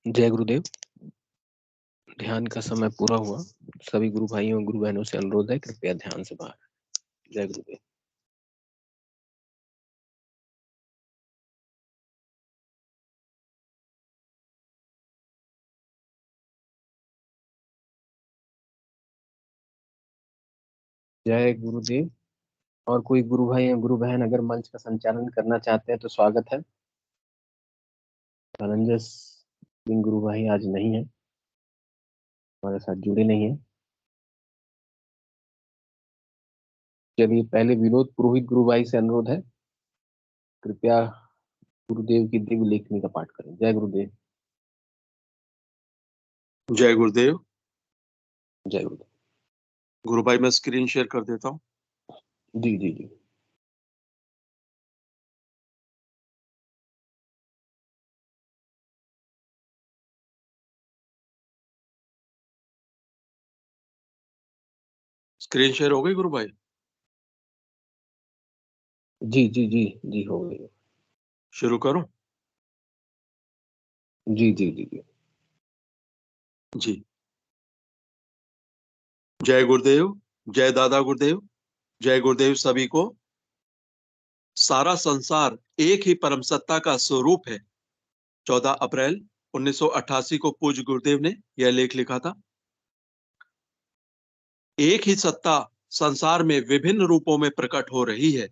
जय गुरुदेव। ध्यान का समय पूरा हुआ। सभी गुरु भाइयों गुरु बहनों से अनुरोध है, कृपया ध्यान से बाहर। जय गुरुदेव। जय गुरुदेव। और कोई गुरु भाई या गुरु बहन अगर मंच का संचालन करना चाहते हैं तो स्वागत है। धनंजय सिंह गुरु भाई आज नहीं है, हमारे साथ जुड़े नहीं है। चलिए, पहले विनोद पुरोहित गुरु भाई से अनुरोध है, कृपया गुरुदेव की दिव्य लेखनी का पाठ करें। जय गुरुदेव। जय गुरुदेव। जय गुरुदेव। गुरु भाई मैं स्क्रीन शेयर कर देता हूँ। जी जी जी। स्क्रीन शेयर हो गई गुरु भाई? जी जी जी जी हो गई। शुरू करूं? जी जी जी जी। जी। जय गुरुदेव, जय दादा गुरुदेव, जय गुरुदेव सभी को। सारा संसार एक ही परम सत्ता का स्वरूप है। 14 अप्रैल 1988 को पूज्य गुरुदेव ने यह लेख लिखा था। एक ही सत्ता संसार में विभिन्न रूपों में प्रकट हो रही है।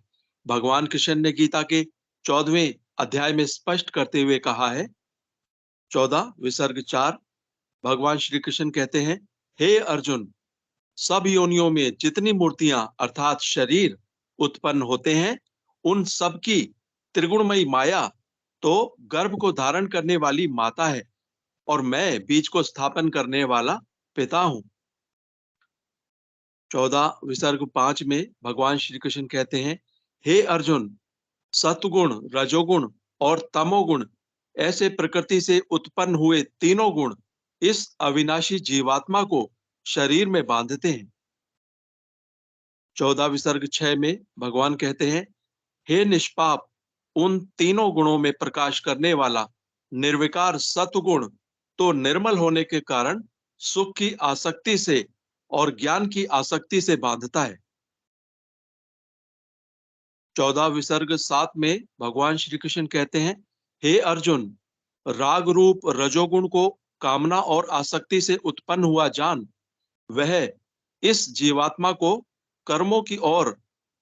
भगवान कृष्ण ने गीता के 14वें अध्याय में स्पष्ट करते हुए कहा है, 14 विसर्ग 4, भगवान श्री कृष्ण कहते हैं, हे अर्जुन, सब योनियों में जितनी मूर्तियां अर्थात शरीर उत्पन्न होते हैं, उन सब की त्रिगुणमयी माया तो गर्भ को धारण करने वाली माता है, और मैं बीज को स्थापन करने वाला पिता हूं। 14 विसर्ग 5 में भगवान श्री कृष्ण कहते हैं, हे अर्जुन, सत्वगुण, रजोगुण और तमोगुण ऐसे प्रकृति से उत्पन्न हुए तीनों गुण इस अविनाशी जीवात्मा को शरीर में बांधते हैं। 14 विसर्ग 6 में भगवान कहते हैं, हे निष्पाप, उन तीनों गुणों में प्रकाश करने वाला निर्विकार सत्वगुण तो निर्मल होने के कारण सुख की आसक्ति से और ज्ञान की आसक्ति से बांधता है। 14 विसर्ग 7 में भगवान श्री कृष्ण कहते हैं, हे अर्जुन, राग रूप रजोगुण को कामना और आसक्ति से उत्पन्न हुआ जान, वह इस जीवात्मा को कर्मों की ओर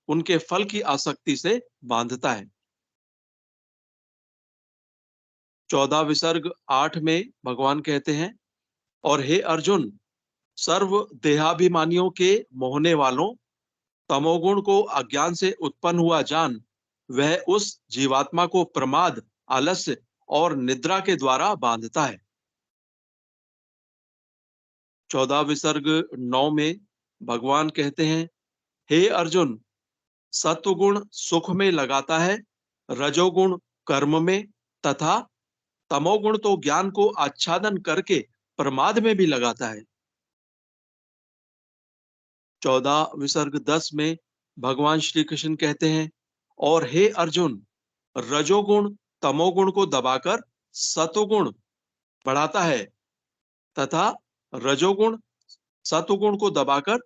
उनके फल की आसक्ति से बांधता है। 14 विसर्ग 8 में भगवान कहते हैं, और हे अर्जुन, सर्व देहाभिमानियों के मोहने वालों, तमोगुण को अज्ञान से उत्पन्न हुआ जान, वह उस जीवात्मा को प्रमाद, आलस्य और निद्रा के द्वारा बांधता है। 14 विसर्ग 9 में भगवान कहते हैं, हे अर्जुन, सत्वगुण सुख में लगाता है, रजोगुण कर्म में तथा तमोगुण तो ज्ञान को आच्छादन करके प्रमाद में भी लगाता है। 14 विसर्ग 10 में भगवान श्री कृष्ण कहते हैं, और हे अर्जुन, रजोगुण तमोगुण को दबाकर सतोगुण बढ़ाता है तथा रजोगुण सतोगुण को दबाकर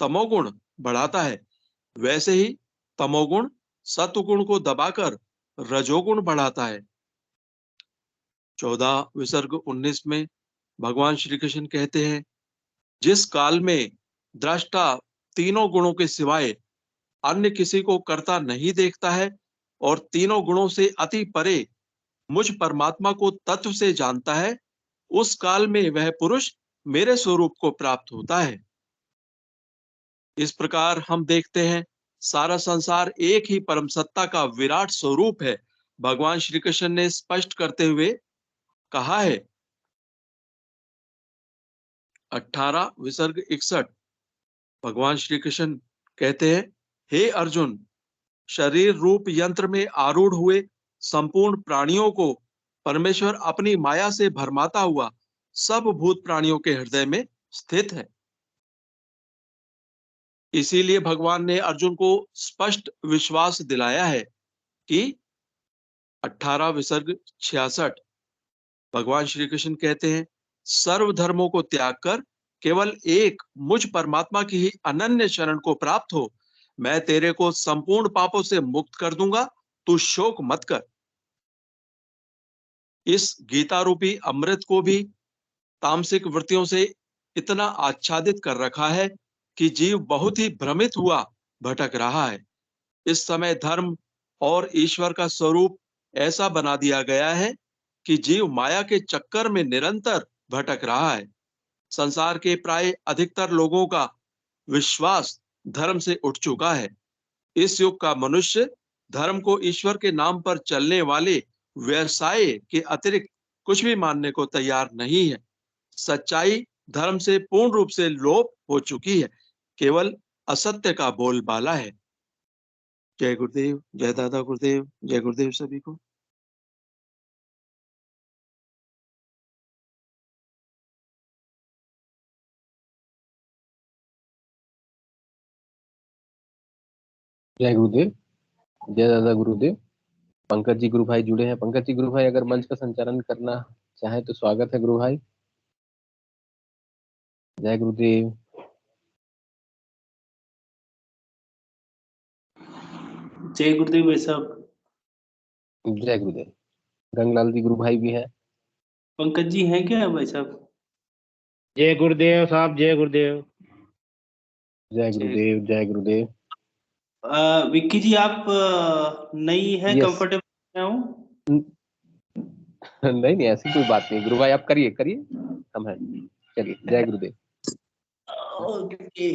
तमोगुण बढ़ाता है, वैसे ही तमोगुण सतोगुण को दबाकर रजोगुण बढ़ाता है। 14 विसर्ग 19 में भगवान श्री कृष्ण कहते हैं, जिस काल में दृष्टा तीनों गुणों के सिवाय अन्य किसी को करता नहीं देखता है और तीनों गुणों से अति परे मुझ परमात्मा को तत्व से जानता है, उस काल में वह पुरुष मेरे स्वरूप को प्राप्त होता है। इस प्रकार हम देखते हैं, सारा संसार एक ही परम सत्ता का विराट स्वरूप है। भगवान श्री कृष्ण ने स्पष्ट करते हुए कहा है, 18 विसर्ग 61, भगवान श्री कृष्ण कहते हैं, हे अर्जुन, शरीर रूप यंत्र में आरूढ़ हुए संपूर्ण प्राणियों को परमेश्वर अपनी माया से भरमाता हुआ सब भूत प्राणियों के हृदय में स्थित है। इसीलिए भगवान ने अर्जुन को स्पष्ट विश्वास दिलाया है कि 18 विसर्ग 66, भगवान श्री कृष्ण कहते हैं, सर्व धर्मों को त्याग कर केवल एक मुझ परमात्मा की ही अनन्य शरण को प्राप्त हो, मैं तेरे को संपूर्ण पापों से मुक्त कर दूंगा, तू शोक मत कर। इस गीता रूपी अमृत को भी तामसिक वृत्तियों से इतना आच्छादित कर रखा है कि जीव बहुत ही भ्रमित हुआ भटक रहा है। इस समय धर्म और ईश्वर का स्वरूप ऐसा बना दिया गया है कि जीव माया के चक्कर में निरंतर भटक रहा है। संसार के प्राय अधिकतर लोगों का विश्वास धर्म से उठ चुका है। इस युग का मनुष्य धर्म को ईश्वर के नाम पर चलने वाले व्यवसाय के अतिरिक्त कुछ भी मानने को तैयार नहीं है। सच्चाई धर्म से पूर्ण रूप से लोप हो चुकी है, केवल असत्य का बोलबाला है। जय गुरुदेव, जय दादा गुरुदेव, जय गुरुदेव सभी को। जय गुरुदेव, जय दादा गुरुदेव। पंकज जी गुरु भाई जुड़े हैं। पंकज जी गुरु भाई अगर मंच का संचालन करना चाहे तो स्वागत है गुरु भाई। जय गुरुदेव। जय गुरुदेव भाई साहब। जय गुरुदेव। गंगलाल जी गुरु भाई भी हैं। पंकज जी हैं क्या भाई साहब? जय गुरुदेव साहब, जय गुरुदेव। जय गुरुदेव, जय गुरुदेव। विक्की जी आप नई है, Yes. कंफर्टेबल हूँ। नहीं नहीं, ऐसी कोई बात नहीं गुरु भाई, आप करिए करिए, हम हैं। चलिए, जय गुरुदेव। ओके।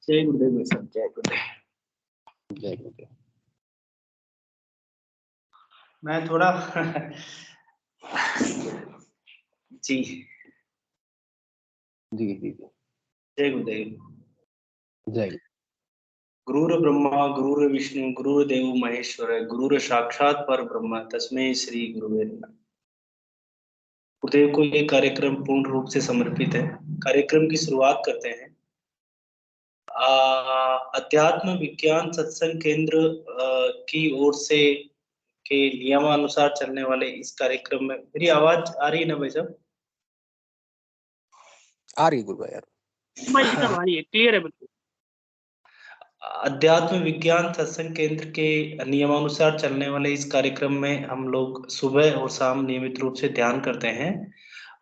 जय गुरुदेव भाई साहब, जय गुरुदेव। जय गुरुदेव। मैं थोड़ा जी जी जी जी। जय गुरुदेव। जय गुरुर ब्रह्मा गुरुर विष्णु गुरुर्देव महेश्वर गुरुर साक्षात पर ब्रह्म तस्मै श्री गुरुवे नमः। गुरुदेव को ये कार्यक्रम पूर्ण रूप से समर्पित है। कार्यक्रम की शुरुआत करते हैं। अध्यात्म विज्ञान सत्संग केंद्र की ओर से के नियमानुसार चलने वाले इस कार्यक्रम में मेरी आवाज आ रही है ना भाई साहब? आ रही गुरु भाई यार। आ रही है, क्लियर है बिल्कुल। अध्यात्म विज्ञान सत्संग केंद्र के नियमानुसार चलने वाले इस कार्यक्रम में हम लोग सुबह और शाम नियमित रूप से ध्यान करते हैं।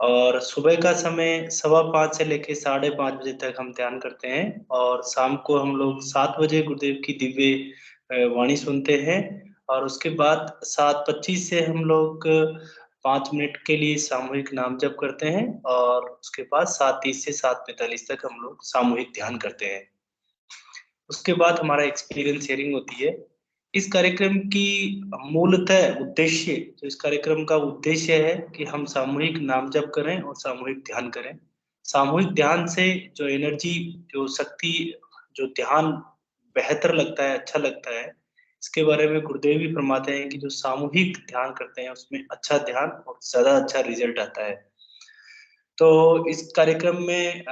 और सुबह का समय 5:15 से लेकर 5:30 बजे तक हम ध्यान करते हैं, और शाम को हम लोग 7 बजे गुरुदेव की दिव्य वाणी सुनते हैं। और उसके बाद 7:25 से हम लोग 5 मिनट के लिए सामूहिक नाम जप करते हैं, और उसके बाद 7:30 से 7:45 तक हम लोग सामूहिक ध्यान करते हैं। उसके बाद हमारा एक्सपीरियंस शेयरिंग होती है। इस कार्यक्रम की मूलतः उद्देश्य, जो इस कार्यक्रम का उद्देश्य है कि हम सामूहिक नाम जप करें और सामूहिक ध्यान करें। सामूहिक ध्यान से जो एनर्जी, जो शक्ति, जो ध्यान बेहतर लगता है, अच्छा लगता है। इसके बारे में गुरुदेव भी फरमाते हैं कि जो सामूहिक ध्यान करते हैं उसमें अच्छा ध्यान और ज्यादा अच्छा रिजल्ट आता है। तो इस कार्यक्रम में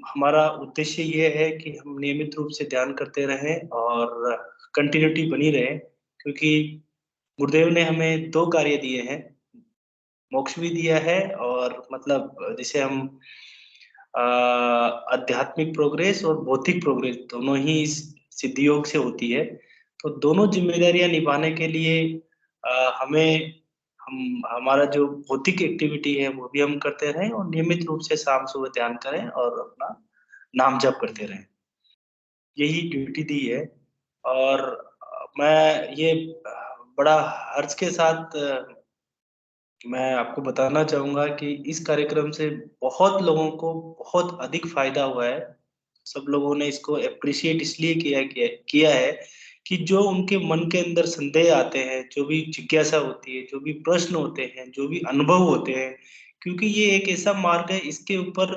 हमारा उद्देश्य ये है कि हम नियमित रूप से ध्यान करते रहें और कंटिन्यूटी बनी रहे, क्योंकि गुरुदेव ने हमें 2 कार्य दिए हैं, मोक्ष भी दिया है, और मतलब जिसे हम आध्यात्मिक प्रोग्रेस और भौतिक प्रोग्रेस दोनों ही इस सिद्ध योग से होती है। तो दोनों जिम्मेदारियां निभाने के लिए हमें हमारा जो भौतिक एक्टिविटी है वो भी हम करते रहें, और नियमित रूप से शाम सुबह ध्यान करें और अपना नाम जप करते रहें। यही ड्यूटी दी है। और मैं ये बड़ा हर्ष के साथ मैं आपको बताना चाहूँगा कि इस कार्यक्रम से बहुत लोगों को बहुत अधिक फ़ायदा हुआ है। सब लोगों ने इसको एप्रिशिएट इसलिए किया है कि जो उनके मन के अंदर संदेह आते हैं, जो भी जिज्ञासा होती है, जो भी प्रश्न होते हैं, जो भी अनुभव होते हैं, क्योंकि ये एक ऐसा मार्ग है, इसके ऊपर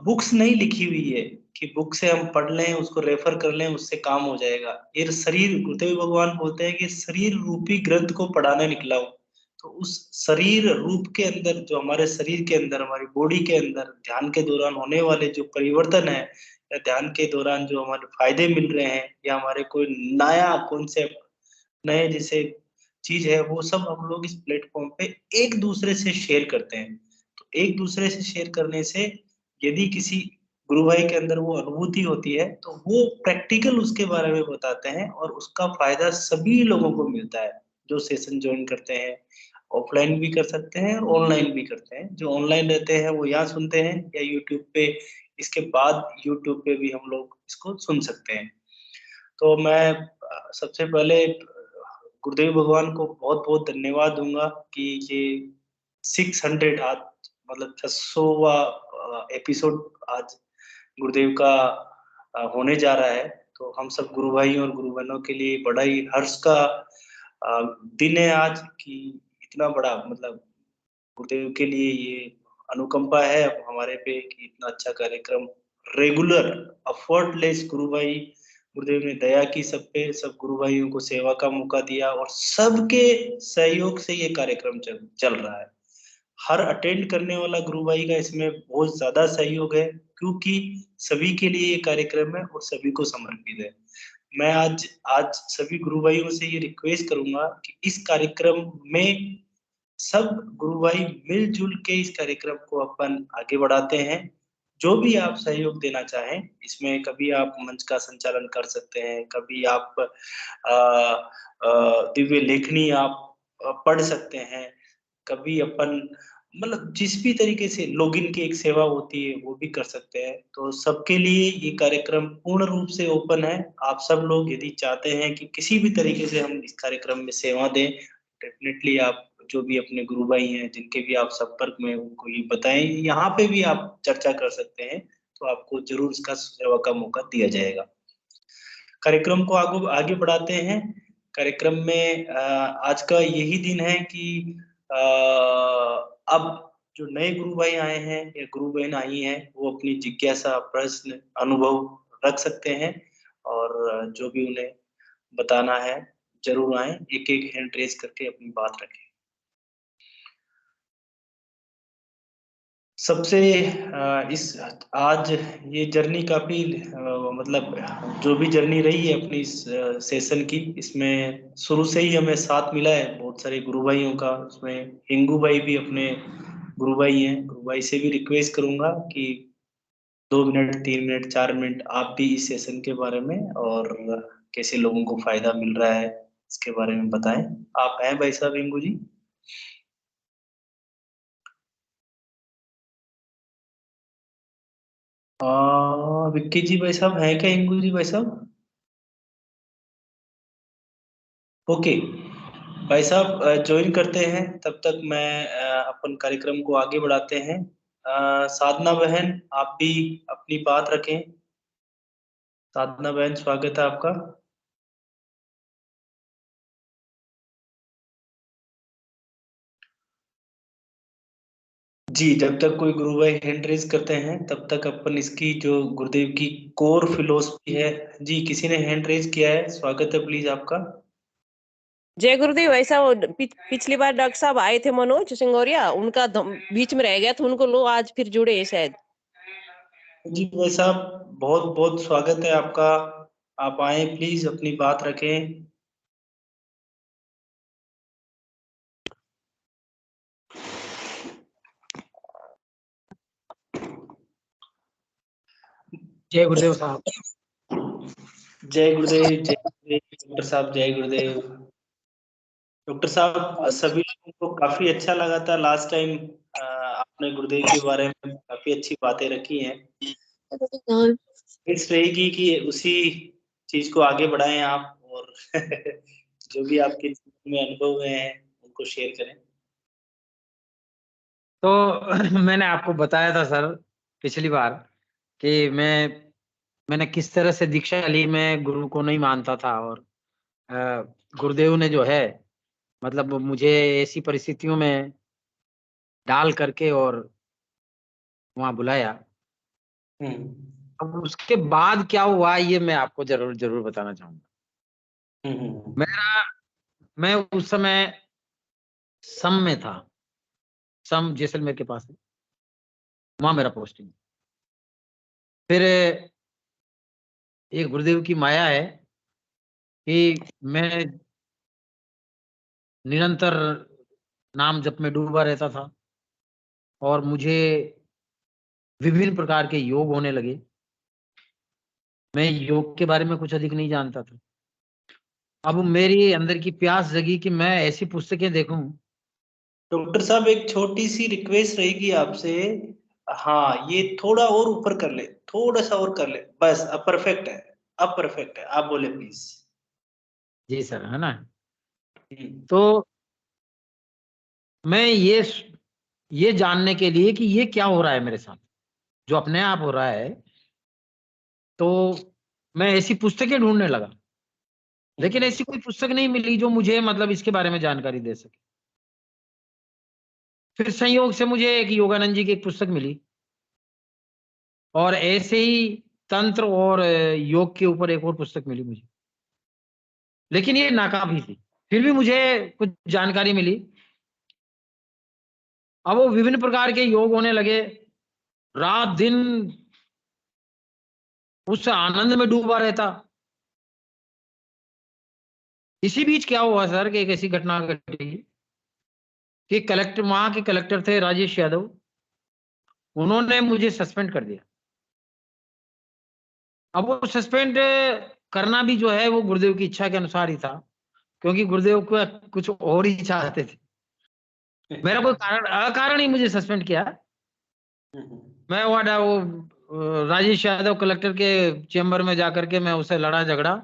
बुक्स नहीं लिखी हुई है कि बुक से हम पढ़ लें, उसको रेफर कर लें, उससे काम हो जाएगा। ये शरीर, गुरुदेव भगवान बोलते हैं कि शरीर रूपी ग्रंथ को पढ़ाने निकला हूँ। तो उस शरीर रूप के अंदर, जो हमारे शरीर के अंदर, हमारी बॉडी के अंदर ध्यान के दौरान होने वाले जो परिवर्तन है, या ध्यान के दौरान जो हमारे फायदे मिल रहे हैं या हमारे कोई नया कॉन्सेप्ट, नए जैसे चीज है, वो सब हम लोग इस प्लेटफॉर्म पे एक दूसरे से शेयर करते हैं। तो एक दूसरे से शेयर करने से यदि किसी गुरु भाई के अंदर वो अनुभूति होती है तो वो प्रैक्टिकल उसके बारे में बताते हैं और उसका फायदा सभी लोगों को मिलता है जो सेशन ज्वाइन करते हैं। ऑफलाइन भी कर सकते हैं और ऑनलाइन भी करते हैं। जो ऑनलाइन रहते हैं वो यहाँ सुनते हैं या यूट्यूब पे, इसके बाद यूट्यूब पे भी हम लोग इसको सुन सकते हैं। तो मैं सबसे पहले गुरुदेव भगवान को बहुत बहुत धन्यवाद दूंगा कि ये 600 आज मतलब 600वां एपिसोड आज गुरुदेव का होने जा रहा है। तो हम सब गुरु भाई और गुरु बहनों के लिए बड़ा ही हर्ष का दिन है आज कि इतना बड़ा मतलब गुरुदेव के लिए ये अनुकंपा है अब हमारे पे कि इतना अच्छा कार्यक्रम रेगुलर अफर्टलेस गुरु भाई गुरुदेव ने दया की सब पे, सब गुरु भाइयों को सेवा का मौका दिया और सबके सहयोग से ये कार्यक्रम चल रहा है। हर अटेंड करने वाला गुरु भाई का इसमें बहुत ज्यादा सहयोग है क्योंकि सभी के लिए ये कार्यक्रम है और सभी को समर्पित है। मैं आज आज सभी गुरु भाइयों से ये रिक्वेस्ट करूंगा कि इस कार्यक्रम में सब गुरु भाई मिलजुल के इस कार्यक्रम को अपन आगे बढ़ाते हैं। जो भी आप सहयोग देना चाहें इसमें, कभी आप मंच का संचालन कर सकते हैं, कभी आप दिव्य लेखनी आप पढ़ सकते हैं, कभी अपन मतलब जिस भी तरीके से लॉगिन की एक सेवा होती है वो भी कर सकते हैं। तो सबके लिए ये कार्यक्रम पूर्ण रूप से ओपन है। आप सब लोग यदि चाहते हैं कि किसी भी तरीके से हम इस कार्यक्रम में सेवा दें, डेफिनेटली आप जो भी अपने गुरु भाई हैं जिनके भी आप संपर्क में उनको ये बताएं, यहाँ पे भी आप चर्चा कर सकते हैं तो आपको जरूर इसका सेवा का मौका दिया जाएगा। कार्यक्रम को आगे बढ़ाते हैं। कार्यक्रम में आज का यही दिन है कि अब जो नए गुरु भाई आए हैं या गुरु बहन आई हैं वो अपनी जिज्ञासा, प्रश्न, अनुभव रख सकते हैं और जो भी उन्हें बताना है जरूर आए, एक एक हैंड रेज करके अपनी बात रखें। सबसे इस आज ये जर्नी काफी मतलब जो भी जर्नी रही है अपनी इस सेशन की, इसमें शुरू से ही हमें साथ मिला है बहुत सारे गुरु भाइयों का। उसमें हिंगू भाई भी अपने गुरु भाई हैं। गुरु भाई से भी रिक्वेस्ट करूंगा कि 2 मिनट, 3 मिनट, 4 मिनट आप भी इस सेशन के बारे में और कैसे लोगों को फायदा मिल रहा है इसके बारे में बताएं। आप हैं भाई साहब हिंगू जी? विक्की जी भाई साहब हैं क्या? हिंगू जी भाई साहब? ओके भाई साहब ज्वाइन करते हैं, तब तक मैं अपन कार्यक्रम को आगे बढ़ाते हैं। साधना बहन आप भी अपनी बात रखें। साधना बहन स्वागत है आपका। जी, जब तक कोई गुरु भाई हैंड रेज करते हैं तब तक अपन इसकी जो गुरुदेव की कोर फिलोसफी है। जी, किसी ने हैंड रेज किया है, स्वागत है प्लीज आपका। जय गुरुदेव। ऐसा वो पिछली बार डॉक्टर साहब आए थे मनोज सिंगोरिया, उनका बीच में रह गया था, उनको लो आज फिर जुड़े हैं शायद। जी भाई साहब बहुत बहुत स्वागत है आपका, आप आए प्लीज अपनी बात रखें। जय गुरुदेव साहब। जय गुरुदेव, जय गुरुदेव डॉक्टर साहब, जय गुरुदेव। डॉक्टर साहब सभी लोगों को काफी अच्छा लगा था लास्ट टाइम, आपने गुरुदेव के बारे में काफी अच्छी बातें रखी हैं। इस रहेगी कि उसी चीज को आगे बढ़ाएं आप और जो भी आपके जीवन में अनुभव हुए हैं उनको शेयर करें। तो मैंने आपको बताया था सर पिछली बार कि मैंने किस तरह से दीक्षा ली। मैं गुरु को नहीं मानता था और गुरुदेव ने जो है मतलब मुझे ऐसी परिस्थितियों में डाल करके और वहां बुलाया। अब उसके बाद क्या हुआ ये मैं आपको जरूर जरूर बताना चाहूंगा। मैं उस समय सम में था, सम जैसलमेर के पास है, वहां मेरा पोस्टिंग। फिर एक गुरुदेव की माया है कि मैं निरंतर नाम जप में डूबा रहता था और मुझे विभिन्न प्रकार के योग होने लगे। मैं योग के बारे में कुछ अधिक नहीं जानता था। अब मेरी अंदर की प्यास जगी कि मैं ऐसी पुस्तकें देखूं। डॉक्टर साहब, एक छोटी सी रिक्वेस्ट रहेगी आपसे। हाँ, ये थोड़ा और ऊपर कर ले, थोड़ा सा और कर ले, बस अब परफेक्ट है। अब परफेक्ट है, आप बोले प्लीज। जी सर, है ना। तो मैं ये जानने के लिए कि ये क्या हो रहा है मेरे साथ, जो अपने आप हो रहा है, तो मैं ऐसी पुस्तकें ढूंढने लगा, लेकिन ऐसी कोई पुस्तक नहीं मिली जो मुझे मतलब इसके बारे में जानकारी दे सके। फिर संयोग से मुझे एक योगानंद जी की एक पुस्तक मिली और ऐसे ही तंत्र और योग के ऊपर एक और पुस्तक मिली मुझे, लेकिन ये नाकाफी थी। फिर भी मुझे कुछ जानकारी मिली। अब वो विभिन्न प्रकार के योग होने लगे, रात दिन उस आनंद में डूबा रहता। इसी बीच क्या हुआ सर कि एक ऐसी घटना घटी कि कलेक्टर, वहां के कलेक्टर थे राजेश यादव, उन्होंने मुझे सस्पेंड कर दिया। अब वो सस्पेंड करना भी जो है वो गुरुदेव की इच्छा के अनुसार ही था, क्योंकि गुरुदेव को कुछ और ही चाहते थे। मेरा कोई कारण, अकारण ही मुझे सस्पेंड किया। मैं वो राजेश यादव कलेक्टर के चेम्बर में जाकर के मैं उससे लड़ा झगड़ा।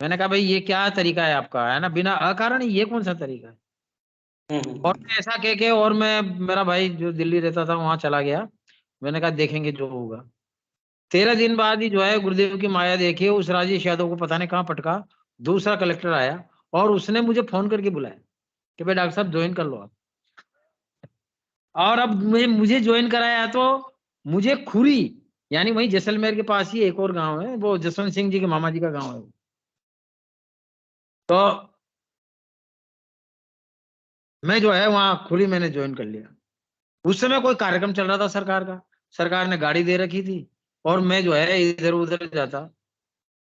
मैंने कहा भाई ये क्या तरीका है आपका, है ना, बिना अकारण ही ये कौन सा तरीका है। और मैं ऐसा कह के और मैं, मेरा भाई जो दिल्ली रहता था वहां चला गया। मैंने कहा देखेंगे जो होगा। 13 दिन बाद ही जो है गुरुदेव की माया देखिए, उस राजेश यादव को पता नहीं कहाँ पटका, दूसरा कलेक्टर आया और उसने मुझे फोन करके बुलाया कि भाई डॉक्टर साहब ज्वाइन कर लो आप। और अब मुझे ज्वाइन कराया तो मुझे खुरी, यानी वही जैसलमेर के पास ही एक और गांव है, वो जसवंत सिंह जी के मामा जी का गांव है। तो मैं जो है वहां खुरी मैंने ज्वाइन कर लिया। उस समय कोई कार्यक्रम चल रहा था सरकार का, सरकार ने गाड़ी दे रखी थी और मैं जो है इधर उधर जाता।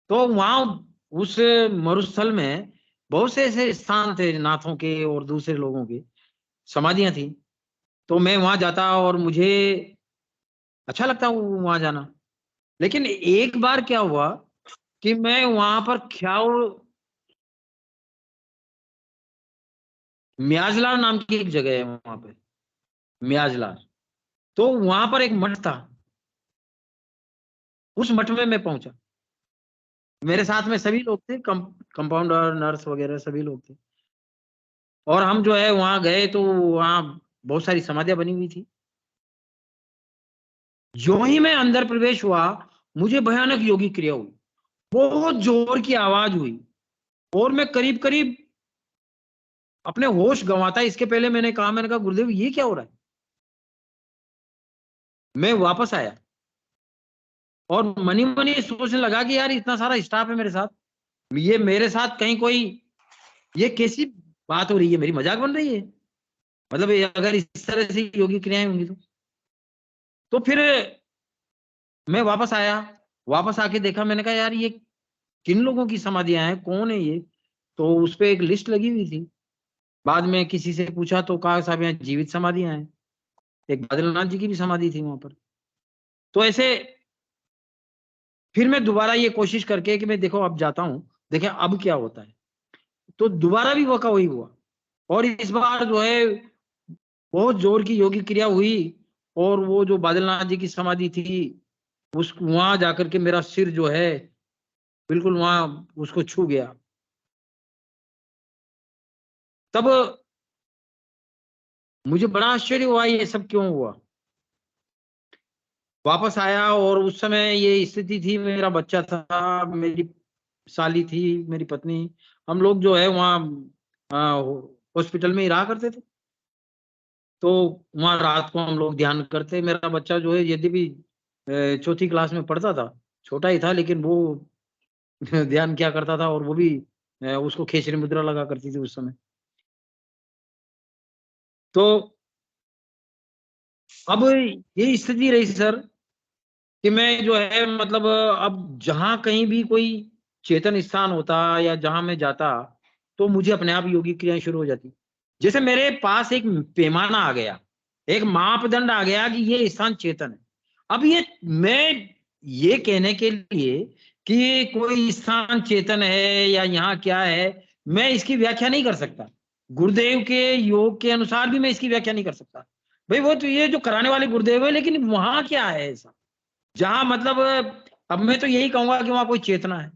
तो वहां उस मरुस्थल में बहुत से ऐसे स्थान थे नाथों के और दूसरे लोगों के समाधियां थी। तो मैं वहां जाता और मुझे अच्छा लगता वहां जाना। लेकिन एक बार क्या हुआ कि मैं वहां पर ख्याल म्याजलार नाम की एक जगह है वहां पे, म्याजलार। तो वहां पर एक मठ था, उस मठ में मैं पहुंचा। मेरे साथ में सभी लोग थे, कंपाउंडर, नर्स वगैरह सभी लोग थे। और हम जो है वहां गए तो वहां बहुत सारी समाधियां बनी हुई थी। जो ही मैं अंदर प्रवेश हुआ, मुझे भयानक योगी क्रिया हुई, बहुत जोर की आवाज हुई और मैं करीब करीब अपने होश गंवाता। इसके पहले मैंने कहा गुरुदेव ये क्या हो रहा है। मैं वापस आया और मनी मनी सोचने लगा कि यार इतना सारा स्टाफ है मेरे साथ, ये मेरे साथ कहीं कोई, ये कैसी बात हो रही है, मेरी मजाक बन रही है, मतलब ये अगर इस तरह से योगी क्रियाएं होंगी तो फिर मैं वापस आया। वापस आके देखा, मैंने कहा यार ये किन लोगों की समाधियां हैं, कौन है ये। तो उस पे एक लिस्ट लगी हुई थी। बाद में किसी से पूछा तो कहा साहब यहाँ जीवित समाधियां हैं, एक बादलनाथ जी की भी समाधि थी वहां पर। तो ऐसे फिर मैं दोबारा ये कोशिश करके कि मैं देखो अब जाता हूँ, देखें अब क्या होता है। तो दोबारा भी वका वही हुआ और इस बार जो है बहुत जोर की योगी क्रिया हुई और वो जो बादलनाथ जी की समाधि थी उस वहां जाकर के मेरा सिर जो है बिल्कुल वहां उसको छू गया। तब मुझे बड़ा आश्चर्य हुआ ये सब क्यों हुआ। वापस आया और उस समय ये स्थिति थी, मेरा बच्चा था, मेरी साली थी, मेरी पत्नी, हम लोग जो है वहाँ हॉस्पिटल में ही रहा करते थे। तो वहाँ रात को हम लोग ध्यान करते। मेरा बच्चा जो है यद्यपि चौथी क्लास में पढ़ता था, छोटा ही था, लेकिन वो ध्यान क्या करता था और वो भी उसको खेचरी मुद्रा लगा करती थी उस समय। तो अब ये स्थिति रही सर कि मैं जो है मतलब अब जहां कहीं भी कोई चेतन स्थान होता या जहां मैं जाता तो मुझे अपने आप योगी क्रियाएं शुरू हो जाती। जैसे मेरे पास एक पैमाना आ गया, एक मापदंड आ गया कि ये स्थान चेतन है। अब ये मैं ये कहने के लिए कि कोई स्थान चेतन है या यहाँ क्या है, मैं इसकी व्याख्या नहीं कर सकता। गुरुदेव के योग के अनुसार भी मैं इसकी व्याख्या नहीं कर सकता। भाई वो तो ये जो कराने वाले गुरुदेव है, लेकिन वहां क्या है ऐसा जहां मतलब अब मैं तो यही कहूंगा कि वहां कोई चेतना है।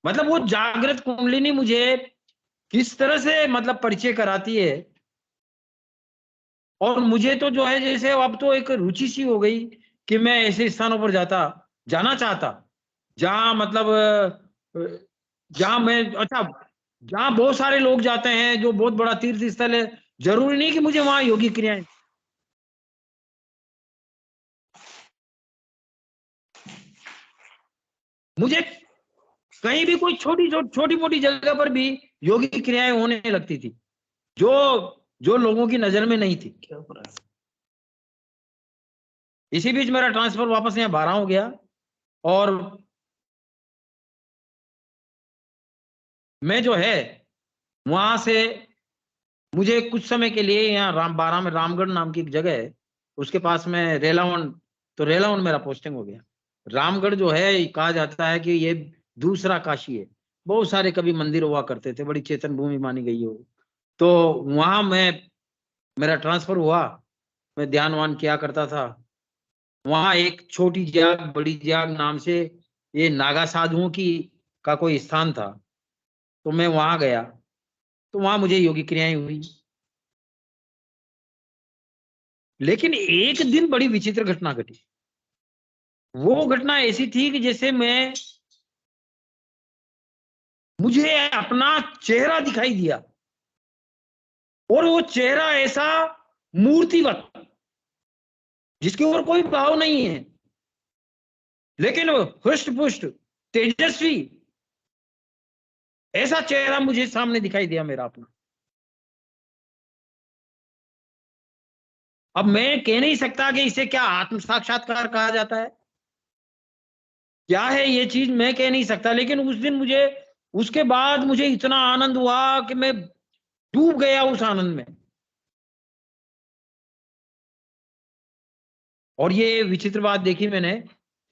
मतलब वो जागृत कुंडलिनी मुझे किस तरह से मतलब परिचय कराती है, और मुझे तो जो है जैसे अब तो एक रुचि सी हो गई कि मैं ऐसे स्थानों पर जाना चाहता जहां मतलब जहां मैं अच्छा जहां बहुत सारे लोग जाते हैं, जो बहुत बड़ा तीर्थ स्थल है। जरूरी नहीं कि मुझे वहां योगी क्रियाएं, मुझे कहीं भी कोई छोटी मोटी जगह पर भी योगी क्रियाएं होने लगती थी जो जो लोगों की नजर में नहीं थी। क्या हो रहा है? इसी बीच मेरा ट्रांसफर वापस यहाँ 12 हो गया, और मैं जो है वहां से मुझे कुछ समय के लिए यहाँ 12 में रामगढ़ नाम की एक जगह है, उसके पास में रेलावन, तो रेलावन मेरा पोस्टिंग हो गया। रामगढ़ जो है कहा जाता है कि ये दूसरा काशी है, बहुत सारे कभी मंदिर हुआ करते थे, बड़ी चेतन भूमि मानी गई हो। तो वहां मेरा ट्रांसफर हुआ, मैं ध्यान वान किया करता था। वहां एक छोटी जाग बड़ी जाग नाम से ये नागा साधुओं की का कोई स्थान था, तो मैं वहां गया, तो वहां मुझे योगी क्रियाएं हुई। लेकिन एक दिन बड़ी विचित्र घटना घटी। वो घटना ऐसी थी कि जैसे मुझे अपना चेहरा दिखाई दिया, और वो चेहरा ऐसा मूर्तिवत जिसके ऊपर कोई भाव नहीं है, लेकिन हृष्ट पुष्ट तेजस्वी ऐसा चेहरा मुझे सामने दिखाई दिया मेरा अपना। अब मैं कह नहीं सकता कि इसे क्या आत्म साक्षात्कार कहा जाता है, क्या है ये चीज मैं कह नहीं सकता, लेकिन उस दिन मुझे उसके बाद मुझे इतना आनंद हुआ कि मैं डूब गया उस आनंद में। और ये विचित्र बात देखी मैंने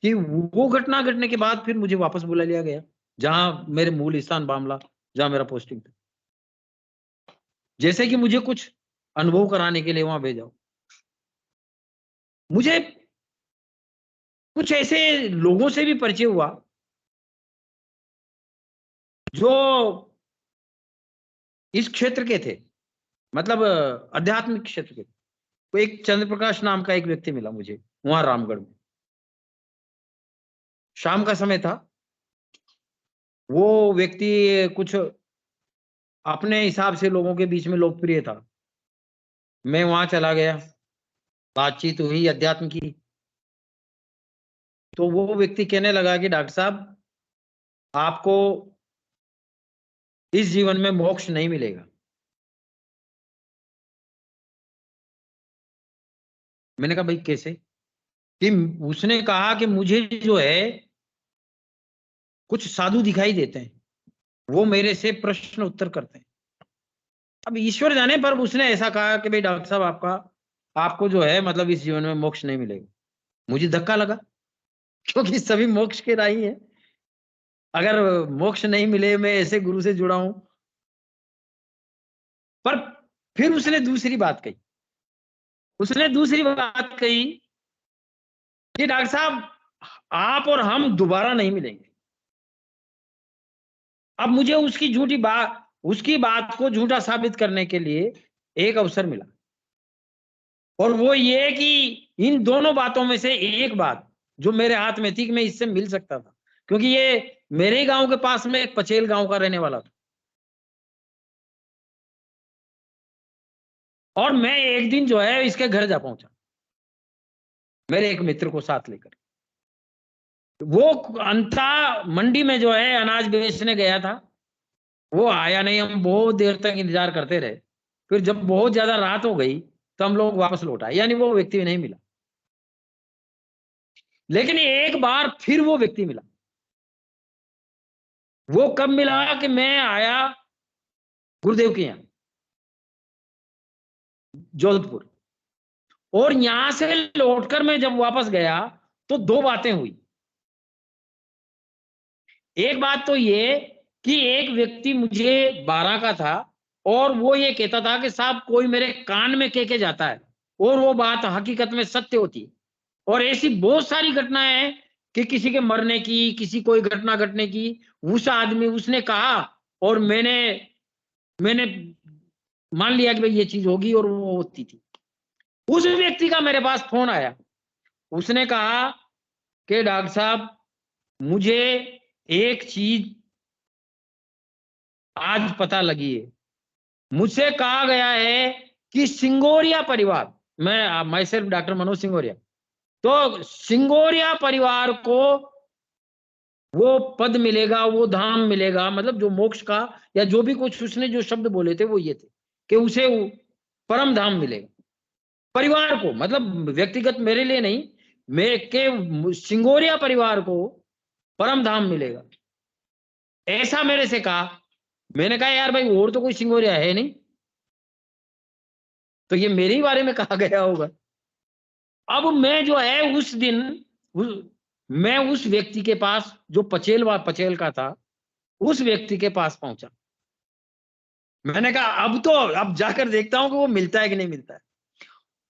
कि वो घटना घटने के बाद फिर मुझे वापस बुला लिया गया जहां मेरे मूल स्थान बामला, जहां मेरा पोस्टिंग था, जैसे कि मुझे कुछ अनुभव कराने के लिए वहां भेजा। मुझे कुछ ऐसे लोगों से भी परिचय हुआ जो इस क्षेत्र के थे, मतलब आध्यात्मिक क्षेत्र के। तो एक चंद्र प्रकाश नाम का एक व्यक्ति मिला मुझे वहां रामगढ़ में। शाम का समय था, वो व्यक्ति कुछ अपने हिसाब से लोगों के बीच में लोकप्रिय था। मैं वहां चला गया, बातचीत हुई अध्यात्म की। तो वो व्यक्ति कहने लगा कि डॉक्टर साहब, आपको इस जीवन में मोक्ष नहीं मिलेगा। मैंने कहा भाई कैसे? कि उसने कहा कि मुझे जो है कुछ साधु दिखाई देते हैं, वो मेरे से प्रश्न उत्तर करते हैं। अब ईश्वर जाने, पर उसने ऐसा कहा कि भाई डॉक्टर साहब, आपको जो है मतलब इस जीवन में मोक्ष नहीं मिलेगा। मुझे धक्का लगा, क्योंकि सभी मोक्ष के राही हैं। अगर मोक्ष नहीं मिले, मैं ऐसे गुरु से जुड़ा हूं। पर फिर उसने दूसरी बात कही, कि डॉक्टर साहब, आप और हम दोबारा नहीं मिलेंगे। अब मुझे उसकी बात को झूठा साबित करने के लिए एक अवसर मिला, और वो ये कि इन दोनों बातों में से एक बात जो मेरे हाथ में थी कि मैं इससे मिल सकता था, क्योंकि ये मेरे गांव के पास में एक पचेल गांव का रहने वाला था। और मैं एक दिन जो है इसके घर जा पहुंचा, मेरे एक मित्र को साथ लेकर। वो अंता मंडी में जो है अनाज बेचने गया था, वो आया नहीं। हम बहुत देर तक इंतजार करते रहे। फिर जब बहुत ज्यादा रात हो गई तो हम लोग वापस लौट आए, यानी वो व्यक्ति नहीं मिला। लेकिन एक बार फिर वो व्यक्ति मिला। वो कब मिला कि मैं आया गुरुदेव के यहाँ जोधपुर, और यहां से लौटकर मैं जब वापस गया तो दो बातें हुई। एक बात तो ये कि एक व्यक्ति मुझे 12 का था और वो ये कहता था कि साहब कोई मेरे कान में कह के जाता है, और वो बात हकीकत में सत्य होती है। और ऐसी बहुत सारी घटनाएं हैं कि किसी के मरने की, किसी कोई घटना घटने की, उस आदमी उसने कहा और मैंने मान लिया कि भाई ये चीज होगी, और वो होती थी। उस व्यक्ति का मेरे पास फोन आया, उसने कहा कि डॉक्टर साहब मुझे एक चीज आज पता लगी है। मुझसे कहा गया है कि सिंगोरिया परिवार, मैं सिर्फ डॉक्टर मनोज सिंगोरिया, तो सिंगोरिया परिवार को वो पद मिलेगा, वो धाम मिलेगा, मतलब जो मोक्ष का या जो भी कुछ उसने जो शब्द बोले थे वो ये थे कि उसे परम धाम मिलेगा परिवार को, मतलब व्यक्तिगत मेरे लिए नहीं, मैं के सिंगोरिया परिवार को परम धाम मिलेगा, ऐसा मेरे से कहा। मैंने कहा यार भाई और तो कोई सिंगोरिया है नहीं, तो ये मेरे ही बारे में कहा गया होगा। अब मैं जो है उस दिन मैं उस व्यक्ति के पास जो पचेल का था, उस व्यक्ति के पास पहुंचा। मैंने कहा अब जाकर देखता हूं कि वो मिलता है कि नहीं मिलता है।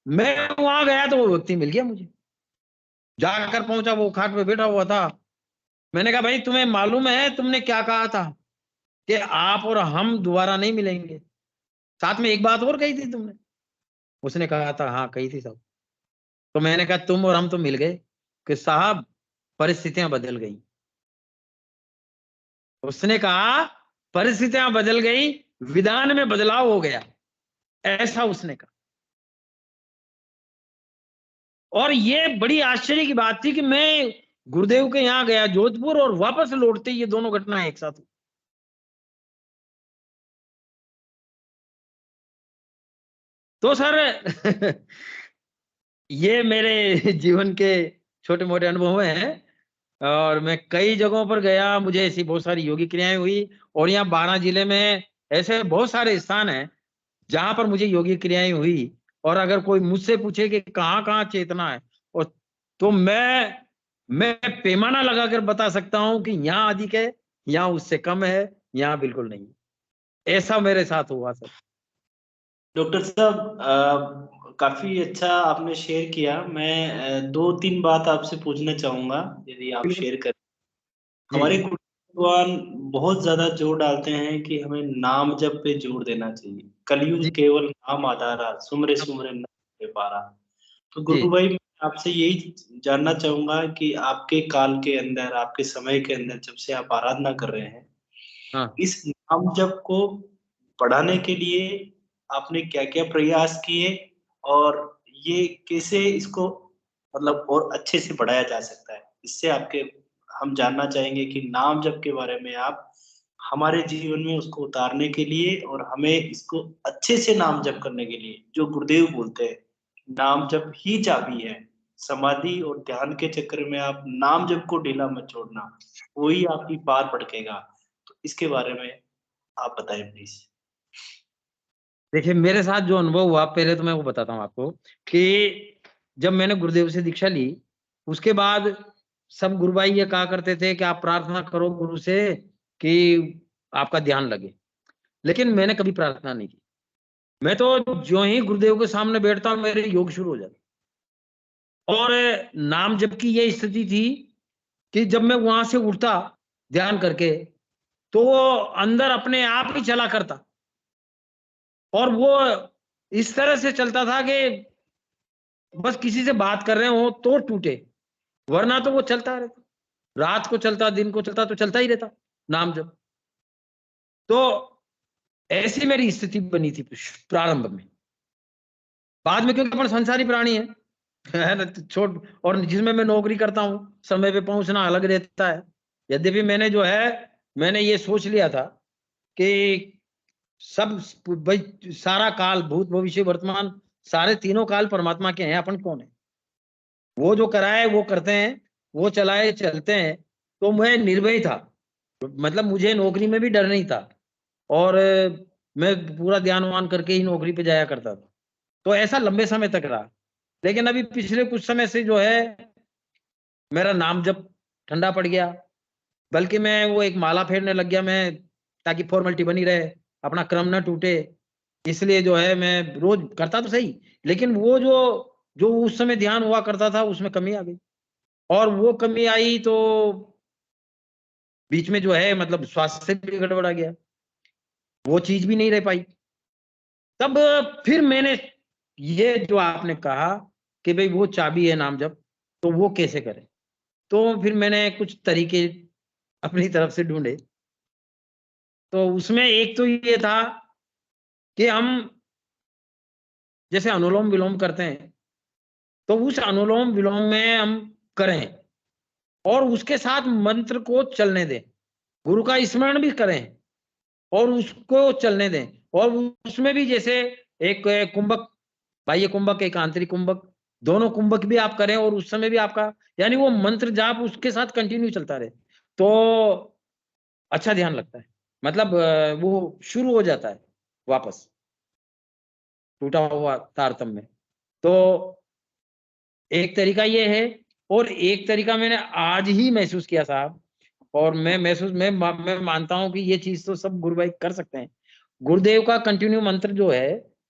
मैं वहां गया तो वो व्यक्ति मिल गया मुझे, जाकर पहुंचा, वो खाट पे बैठा हुआ था। मैंने कहा भाई तुम्हें मालूम है तुमने क्या कहा था कि आप और हम दोबारा नहीं मिलेंगे, साथ में एक बात और कही थी तुमने। उसने कहा था हाँ कही थी साहब। तो मैंने कहा तुम और हम तो मिल गए कि साहब परिस्थितियां बदल गई। उसने कहा परिस्थितियां बदल गई, विधान में बदलाव हो गया, ऐसा उसने कहा। और ये बड़ी आश्चर्य की बात थी कि मैं गुरुदेव के यहाँ गया जोधपुर और वापस लौटते ये दोनों घटनाएं एक साथ हुई। तो सर ये मेरे जीवन के छोटे मोटे अनुभव हैं, और मैं कई जगहों पर गया, मुझे ऐसी बहुत सारी योगी क्रियाएं हुई, और यहाँ 12 जिले में ऐसे बहुत सारे स्थान हैं जहां पर मुझे योगी क्रियाएं हुई। और अगर कोई मुझसे पूछे कि कहाँ कहाँ चेतना है, और तो मैं पैमाना लगाकर बता सकता हूं कि यहाँ अधिक है, यहाँ उससे कम है, यहाँ बिल्कुल नहीं। ऐसा मेरे साथ हुआ सर। डॉक्टर साहब काफी अच्छा आपने शेयर किया। मैं 2-3 बात आपसे पूछना चाहूंगा यदि आप शेयर करें। हमारे जी भगवान बहुत ज्यादा जोर डालते हैं कि हमें नाम जप पे जोर देना चाहिए। कलयुग जी केवल नाम आधारा, सुमरे सुमरे न हो पारा। तो जी गुरु भाई मैं आपसे यही जानना चाहूंगा कि आपके काल के अंदर, आपके समय के अंदर, जब से आप आराधना कर रहे हैं, हाँ इस नाम जप को बढ़ाने के लिए आपने क्या क्या प्रयास किए, और ये कैसे इसको मतलब और अच्छे से बढ़ाया जा सकता है, इससे आपके हम जानना चाहेंगे कि नाम जप के बारे में आप हमारे जीवन में उसको उतारने के लिए और हमें इसको अच्छे से नाम जप करने के लिए, जो गुरुदेव बोलते हैं नाम जप ही चाबी है, समाधि और ध्यान के चक्कर में आप नाम जप को ढीला मत छोड़ना, वही आपकी पार भटकेगा। तो इसके बारे में आप बताएं प्लीज। देखिए मेरे साथ जो अनुभव हुआ, पहले तो मैं वो बताता हूँ आपको कि जब मैंने गुरुदेव से दीक्षा ली, उसके बाद सब गुरु भाई ये कहा करते थे कि आप प्रार्थना करो गुरु से कि आपका ध्यान लगे, लेकिन मैंने कभी प्रार्थना नहीं की। मैं तो जो ही गुरुदेव के सामने बैठता हूँ मेरे योग शुरू हो जाता। और नाम जप की ये स्थिति थी कि जब मैं वहां से उठता ध्यान करके, तो वो अंदर अपने आप ही चला करता, और वो इस तरह से चलता था कि बस किसी से बात कर रहे हो तो टूटे, वरना तो वो चलता रहता, रात को चलता, दिन को चलता, तो चलता ही रहता नाम जब। तो ऐसी मेरी स्थिति बनी थी प्रारंभ में। बाद में क्योंकि अपन संसारी प्राणी है ना, तो छोट, और जिसमें मैं नौकरी करता हूँ, समय पे पहुंचना अलग रहता है। यद्यपि मैंने जो है मैंने ये सोच लिया था कि सब भाई सारा काल, भूत भविष्य वर्तमान, सारे तीनों काल परमात्मा के हैं, अपन कौन है। वो जो कराए वो करते हैं, वो चलाए चलते हैं, तो मैं निर्भय था, मतलब मुझे नौकरी में भी डर नहीं था, और मैं पूरा ध्यान वान करके ही नौकरी पे जाया करता था। तो ऐसा लंबे समय तक रहा। लेकिन अभी पिछले कुछ समय से जो है मेरा नाम जब ठंडा पड़ गया, बल्कि मैं वो एक माला फेरने लग गया मैं, ताकि फॉर्मेलिटी बनी रहे, अपना क्रम ना टूटे। इसलिए जो है मैं रोज करता तो सही, लेकिन वो जो जो उस समय ध्यान हुआ करता था उसमें कमी आ गई, और वो कमी आई तो बीच में जो है मतलब स्वास्थ्य भी गड़बड़ा गया, वो चीज भी नहीं रह पाई। तब फिर मैंने ये जो आपने कहा कि भाई वो चाबी है नाम जप, तो वो कैसे करें, तो फिर मैंने कुछ तरीके अपनी तरफ से ढूंढे। तो उसमें एक तो ये था कि हम जैसे अनुलोम विलोम करते हैं, तो उस अनुलोम विलोम में हम करें और उसके साथ मंत्र को चलने दें, गुरु का स्मरण भी करें और उसको चलने दें। और उसमें भी जैसे एक कुंभक, बाह्य कुंभक, एक आंतरिक कुंभक, दोनों कुंभक भी आप करें और उस समय भी आपका यानी वो मंत्र जाप उसके साथ कंटिन्यू चलता रहे, तो अच्छा ध्यान लगता है, मतलब वो शुरू हो जाता है वापस टूटा हुआ तारतम्य। तो एक तरीका ये है, और एक तरीका मैंने आज ही महसूस किया साहब, और मैं मानता हूं कि ये चीज तो सब गुरु भाई कर सकते हैं। गुरुदेव का कंटिन्यू मंत्र जो है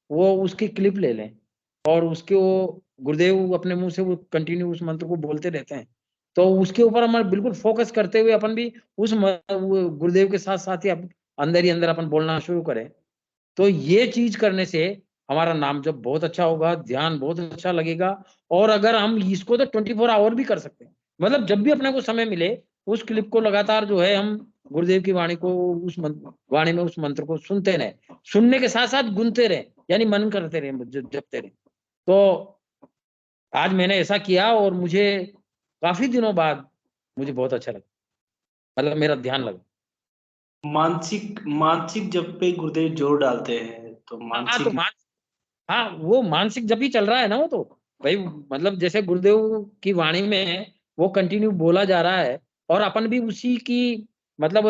वो उसकी क्लिप ले लें, और उसके वो गुरुदेव अपने मुंह से वो कंटिन्यू उस मंत्र को बोलते रहते हैं, तो उसके ऊपर हम बिल्कुल फोकस करते हुए अपन भी वो गुरुदेव के साथ साथ ही अंदर अपन बोलना शुरू करें। तो ये चीज करने से हमारा नाम जब बहुत अच्छा होगा, ध्यान बहुत अच्छा लगेगा। और अगर हम इसको तो 24 आवर भी कर सकते हैं, मतलब जब भी अपने को समय मिले उस क्लिप को लगातार जो है हम गुरुदेव की वाणी को वाणी में उस मंत्र को सुनते रहे, सुनने के साथ साथ गुनते रहे, यानी मन करते रहे, जपते रहे। तो आज मैंने ऐसा किया और मुझे काफी दिनों बाद मुझे बहुत अच्छा लगा, मतलब मेरा ध्यान लगा। मानसिक मानसिक जप पे गुरुदेव जोर डालते हैं, तो हाँ तो मानसिक हाँ वो मानसिक जब ही चल रहा है ना, वो तो भाई मतलब जैसे गुरुदेव की वाणी में वो कंटिन्यू बोला जा रहा है, और अपन भी उसी की मतलब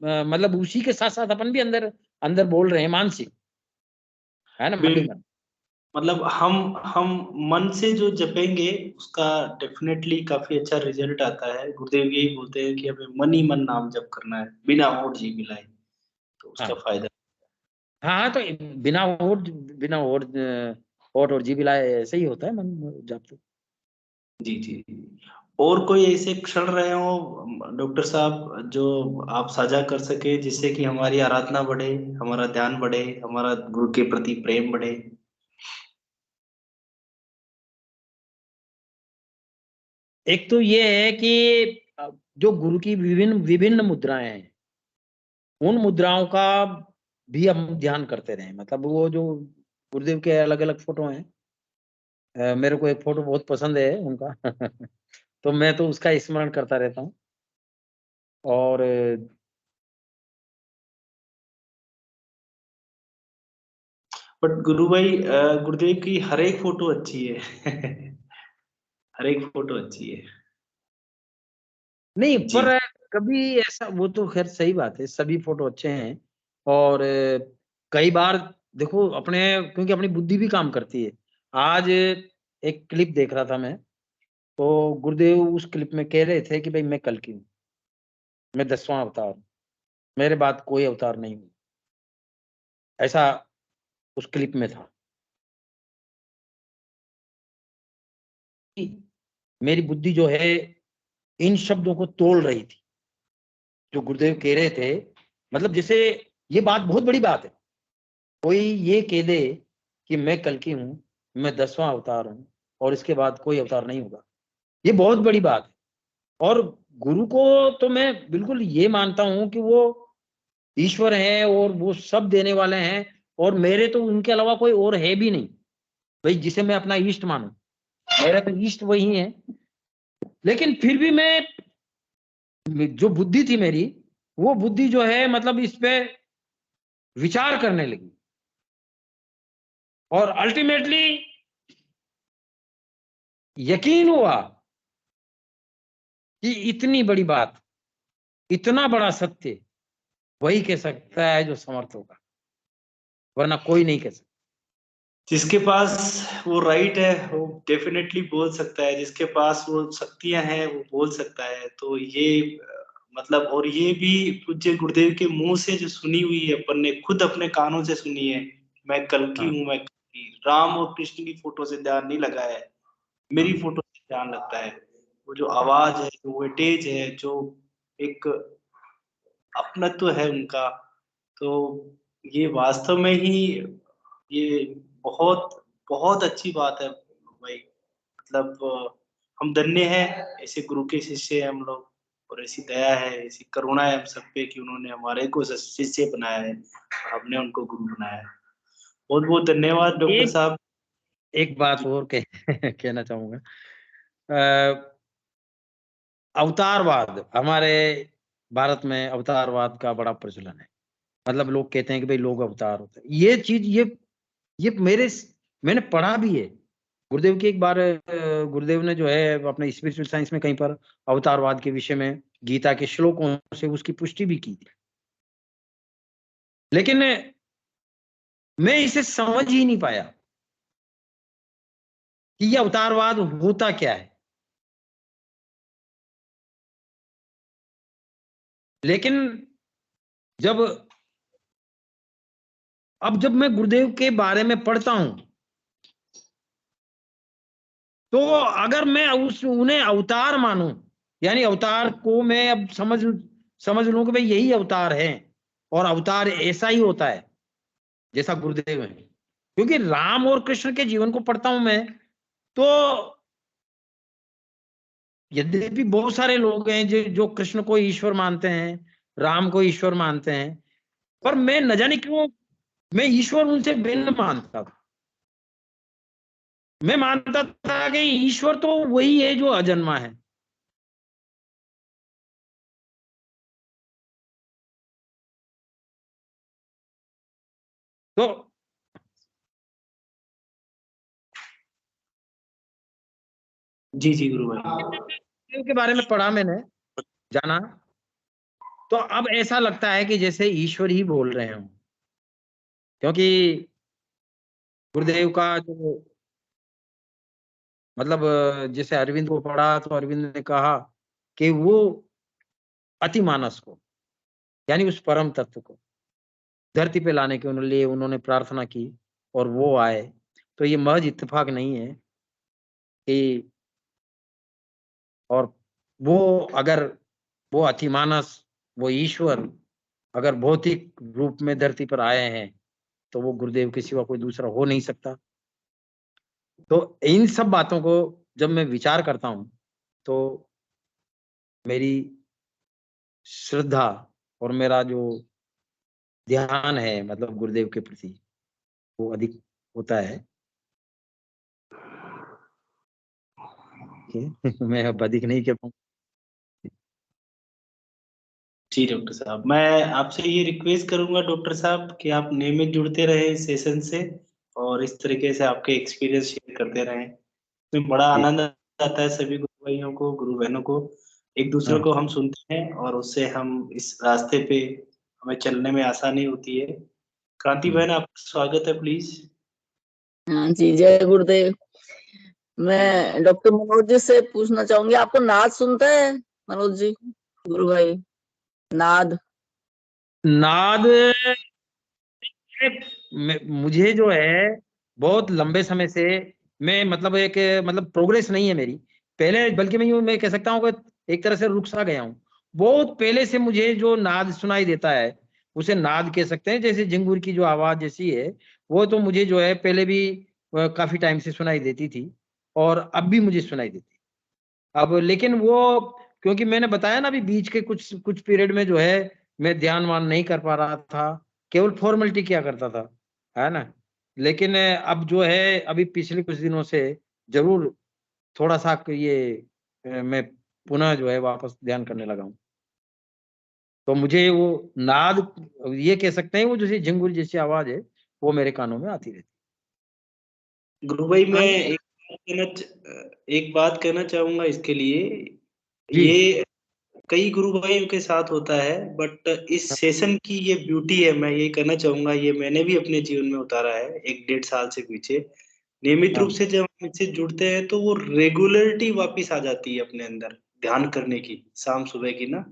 मतलब उसी के साथ साथ अपन भी अंदर अंदर बोल रहे हैं मानसिक, है ना, मन ही मन। मतलब हम मन से जो जपेंगे उसका डेफिनेटली काफी अच्छा रिजल्ट आता है। गुरुदेव यही बोलते हैं कि हमें मन ही मन नाम जप करना है, बिना होठ जी मिलाए, तो उसका हाँ फायदा। हाँ, तो बिना होठ और जीभ हिलाए ऐसे ही होता है मन जब तो। जी जी जी। और कोई ऐसे क्षण रहे हो डॉक्टर साहब जो आप साझा कर सके, जिससे कि हमारी आराधना बढ़े, हमारा ध्यान बढ़े, हमारा गुरु के प्रति प्रेम बढ़े? एक तो ये है कि जो गुरु की विभिन्न विभिन्न मुद्राएं हैं, उन मुद्राओं का भी हम ध्यान करते रहे, मतलब वो जो गुरुदेव के अलग अलग फोटो हैं, मेरे को एक फोटो बहुत पसंद है उनका तो मैं तो उसका स्मरण करता रहता हूँ। और बट गुरु भाई, गुरुदेव की हर एक फोटो अच्छी है हर एक फोटो अच्छी है। नहीं, जी। पर कभी ऐसा, वो तो खैर सही बात है, सभी फोटो अच्छे हैं। और कई बार देखो अपने, क्योंकि अपनी बुद्धि भी काम करती है। आज एक क्लिप देख रहा था मैं, तो गुरुदेव उस क्लिप में कह रहे थे कि भाई मैं कल की हूँ, मैं 10वां अवतार हूँ, मेरे बाद कोई अवतार नहीं हूँ, ऐसा उस क्लिप में था। मेरी बुद्धि जो है इन शब्दों को तोड़ रही थी जो गुरुदेव कह रहे थे, मतलब जैसे ये बात बहुत बड़ी बात है, कोई ये कह दे कि मैं कल की हूँ, मैं 10वां अवतार हूँ और इसके बाद कोई अवतार नहीं होगा, ये बहुत बड़ी बात है। और गुरु को तो मैं बिल्कुल ये मानता हूँ कि वो ईश्वर है और वो सब देने वाले हैं, और मेरे तो उनके अलावा कोई और है भी नहीं भाई जिसे मैं अपना इष्ट मानूं, मेरे तो इष्ट वही है। लेकिन फिर भी मैं, जो बुद्धि थी मेरी, वो बुद्धि जो है मतलब इस पे विचार करने लगी, और अल्टीमेटली यकीन हुआ कि इतनी बड़ी बात, इतना बड़ा सत्य वही कह सकता है जो समर्थ होगा, वरना कोई नहीं कह सकता। जिसके पास वो राइट है वो डेफिनेटली बोल सकता है, जिसके पास वो शक्तियां हैं वो बोल सकता है। तो ये मतलब, और ये भी पूज्य गुरुदेव के मुंह से जो सुनी हुई है, अपन ने खुद अपने कानों से सुनी है। मैं कल्कि हाँ, हूँ, मैं कल्कि। राम और कृष्ण की फोटो से ध्यान नहीं लगा है, मेरी हाँ, फोटो से ध्यान लगता है। वो जो आवाज है, जो वेटेज है, जो एक अपनत्व है उनका, तो ये वास्तव में ही ये बहुत बहुत अच्छी बात है भाई। मतलब हम धन्य हैं, ऐसे गुरु के शिष्य हैं हम लोग, और ऐसी दया है, ऐसी करुणा है हम सब पे कि उन्होंने हमारे को शिष्य बनाया है, हमने उनको गुरु बनाया है। बहुत बहुत धन्यवाद डॉक्टर एक साहब। एक बात और कहना चाहूंगा। अ, अवतारवाद, हमारे भारत में अवतारवाद का बड़ा प्रचलन है। मतलब लोग कहते हैं कि भाई लोग अवतार होते हैं। ये चीज, ये मैंने पढ़ा भी है। गुरुदेव की एक बार गुरुदेव ने जो है अपने स्पिरिचुअल साइंस में कहीं पर अवतारवाद के विषय में गीता के श्लोकों से उसकी पुष्टि भी की थी। लेकिन मैं इसे समझ ही नहीं पाया कि ये अवतारवाद होता क्या है। लेकिन जब जब मैं गुरुदेव के बारे में पढ़ता हूं, तो अगर मैं उन्हें अवतार मानूं, यानी अवतार को मैं अब समझ लूं कि भाई यही अवतार है, और अवतार ऐसा ही होता है जैसा गुरुदेव है। क्योंकि राम और कृष्ण के जीवन को पढ़ता हूं मैं, तो यद्यपि बहुत सारे लोग हैं जो कृष्ण को ईश्वर मानते हैं, राम को ईश्वर मानते हैं, पर मैं न जाने क्यों मैं ईश्वर उनसे भिन्न मानता था। मैं मानता था कि ईश्वर तो वही है जो अजन्मा है। तो जी जी गुरु भाई। गुरुदेव के बारे में पढ़ा मैंने, जाना, तो अब ऐसा लगता है कि जैसे ईश्वर ही बोल रहे हों। क्योंकि गुरुदेव का जो मतलब जैसे अरविंद को पढ़ा, तो अरविंद ने कहा कि वो अति मानस को, यानी उस परम तत्व को धरती पे लाने के लिए उन्होंने प्रार्थना की, और वो आए। तो ये महज इत्तेफाक नहीं है कि, और वो अगर वो अतिमानस, वो ईश्वर अगर भौतिक रूप में धरती पर आए हैं, तो वो गुरुदेव के सिवा कोई दूसरा हो नहीं सकता। तो इन सब बातों को जब मैं विचार करता हूँ, तो मेरी श्रद्धा और मेरा जो ध्यान है मतलब गुरुदेव के प्रति, वो अधिक होता है। मैं अब अधिक नहीं कह पाऊँ। जी डॉक्टर साहब, मैं आपसे ये रिक्वेस्ट करूंगा डॉक्टर साहब कि आप नियमित जुड़ते रहे इस सेशन से, और इस तरीके से आपके एक्सपीरियंस शेयर करते रहें। इसमें बड़ा जी, आनंद आता है सभी गुरु भाइयों को, गुरु बहनों को। एक दूसरे हाँ, को हम सुनते हैं और उससे हम इस रास्ते पे हमें चलने में आसानी होती है। क्रांति बहन, आपका स्वागत है, प्लीज। हाँ जी, जय गुरुदेव। मैं डॉक्टर मनोज जी से पूछना चाहूंगी, आपको नाद सुनता है मनोज जी, गुरु भाई? नाद नाद मुझे जो है बहुत लंबे समय से, मैं मतलब एक मतलब प्रोग्रेस नहीं है मेरी पहले, बल्कि मैं कह सकता हूँ कि एक तरह से रुक सा गया हूँ। बहुत पहले से मुझे जो नाद सुनाई देता है उसे नाद कह सकते हैं। जैसे झिंगुर की जो आवाज जैसी है, वो तो मुझे जो है पहले भी काफी टाइम से सुनाई देती थी, और अब भी मुझे सुनाई देती। अब लेकिन वो, क्योंकि मैंने बताया ना अभी बीच के कुछ कुछ पीरियड में जो है मैं ध्यान वान नहीं कर पा रहा था, केवल फॉर्मेलिटी किया करता था, है ना। लेकिन अब जो है अभी पिछले कुछ दिनों से जरूर थोड़ा सा ये मैं पुनः जो है वापस ध्यान करने लगा हूँ। तो मुझे वो नाद, ये कह सकते हैं वो जैसे झिंगुर जैसी आवाज है, वो मेरे कानों में आती रहती गुरु भाई, मैं हाँ जी। एक बात कहना चाहूंगा इसके लिए ये कई गुरु भाइयों के साथ होता है, बट इस सेशन की ये ब्यूटी है, मैं ये कहना चाहूंगा, ये मैंने भी अपने जीवन में उतारा है 1-1.5 साल से पीछे। नियमित रूप से जब हम इससे जुड़ते हैं तो वो रेगुलरिटी वापस आ जाती है अपने अंदर ध्यान करने की, शाम सुबह की ना।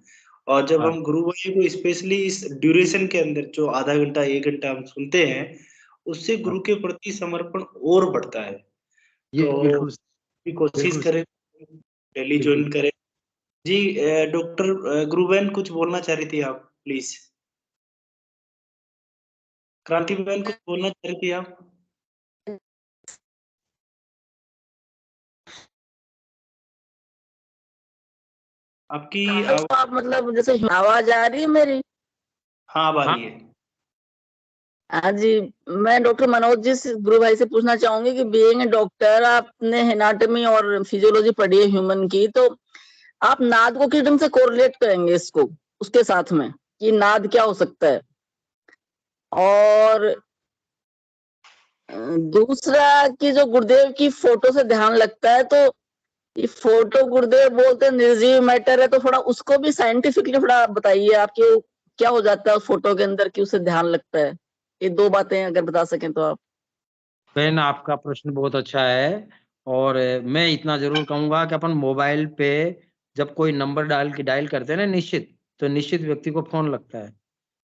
और जब हम गुरु भाई को स्पेशली इस ड्यूरेशन के अंदर जो आधा घंटा 1 घंटा हम सुनते हैं, उससे गुरु के प्रति समर्पण और बढ़ता है। ये तो बिल्कुल कोशिश करें, डेली ज्वाइन करें जी। डॉक्टर गुरुबहन कुछ बोलना चाह रही थी आप, प्लीज। क्रांति बहन कुछ बोलना चाह रही थी आप? आपकी आप मतलब जैसे आवाज आ रही है मेरी? हाँ, अब आ रही है। हाँ जी, मैं डॉक्टर मनोज जी से, गुरु भाई से पूछना चाहूंगी कि बीइंग ए डॉक्टर, आपने एनाटॉमी और फिजियोलॉजी पढ़ी है ह्यूमन की, तो आप नाद को किस ढंग से कोरिलेट करेंगे इसको उसके साथ में, कि नाद क्या हो सकता है? और दूसरा कि जो गुरुदेव की फोटो से ध्यान लगता है, तो ये फोटो गुरुदेव बोलते हैं निर्जीव मैटर है, तो थोड़ा उसको भी साइंटिफिकली थोड़ा बताइए आपके क्या हो जाता है उस फोटो के अंदर कि उससे ध्यान लगता है। ये 2 बातें अगर बता सकें तो आप। बहन, आपका प्रश्न बहुत अच्छा है। और मैं इतना जरूर कहूंगा कि अपन मोबाइल पे जब कोई नंबर डायल करते हैं ना, तो निश्चित व्यक्ति को फोन लगता है,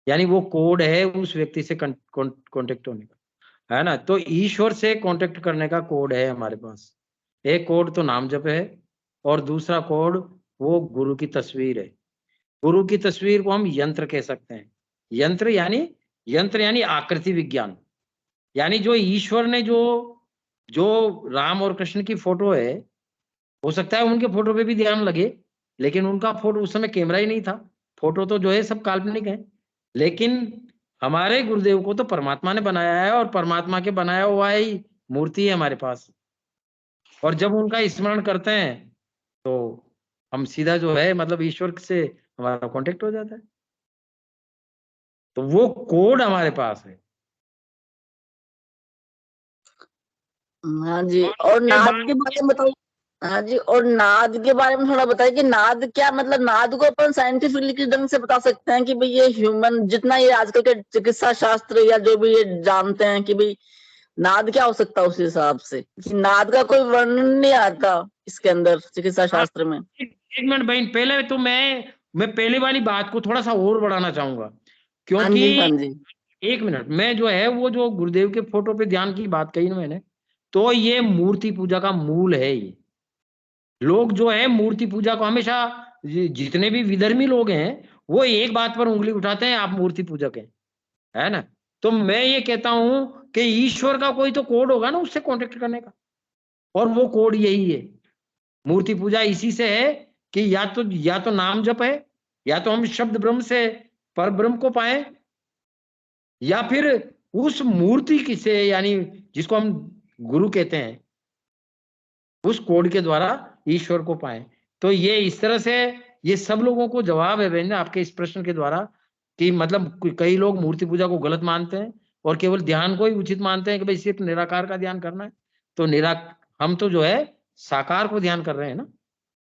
यानी वो कोड है उस व्यक्ति से कांटेक्ट होने का, है ना। तो ईश्वर से कांटेक्ट करने का कोड है हमारे पास। एक कोड तो नाम जप है, और दूसरा कोड वो गुरु की तस्वीर है। गुरु की तस्वीर को हम यंत्र कह सकते हैं। यंत्र यानी आकृति विज्ञान, यानी जो ईश्वर ने जो राम और कृष्ण की फोटो है, हो सकता है उनके फोटो पे भी ध्यान लगे, लेकिन उनका फोटो उस समय कैमरा ही नहीं था। फोटो तो जो है सब काल्पनिक है, लेकिन हमारे गुरुदेव को तो परमात्मा ने बनाया है, और परमात्मा के बनाया हुआ ही मूर्ति है हमारे पास। और जब उनका स्मरण करते हैं तो हम सीधा जो है मतलब ईश्वर से हमारा कांटेक्ट हो जाता है। तो वो कोड हमारे पास है। हाँ जी, और नाद के बारे में बताओ। हाँ जी, और नाद के बारे में थोड़ा बताइए कि नाद क्या, मतलब नाद को अपन साइंटिफिकली किस ढंग से बता सकते हैं कि भाई ये ह्यूमन, जितना ये आजकल के चिकित्सा शास्त्र या जो भी ये जानते हैं कि भाई नाद क्या हो सकता है, उस हिसाब से कि नाद का कोई वर्णन नहीं आता इसके अंदर चिकित्सा शास्त्र में। एक मिनट बहन, पहले तो मैं पहले वाली बात को थोड़ा सा और बढ़ाना चाहूंगा, हाँ क्योंकि जी, हाँ जी। एक मिनट, मैं जो है वो जो गुरुदेव के फोटो पे ध्यान की बात कही ना मैंने, तो ये मूर्ति पूजा का मूल है। ये लोग जो है मूर्ति पूजा को हमेशा, जितने भी विधर्मी लोग हैं, वो एक बात पर उंगली उठाते हैं, आप मूर्ति पूजक हैं, है ना। तो मैं ये कहता हूं कि ईश्वर का कोई तो कोड होगा ना उससे कांटेक्ट करने का, और वो कोड यही है। मूर्ति पूजा इसी से है कि या तो नाम जप है, या तो हम शब्द ब्रह्म से पर ब्रह्म को पाए, या फिर उस मूर्ति की से, यानी जिसको हम गुरु कहते हैं, उस कोड के द्वारा ईश्वर को पाए। तो ये इस तरह से ये सब लोगों को जवाब है बहन आपके इस प्रश्न के द्वारा, कि मतलब कई लोग मूर्ति पूजा को गलत मानते हैं और केवल ध्यान को ही उचित मानते हैं कि भाई सिर्फ निराकार का ध्यान करना है। तो हम तो जो है साकार को ध्यान कर रहे हैं ना।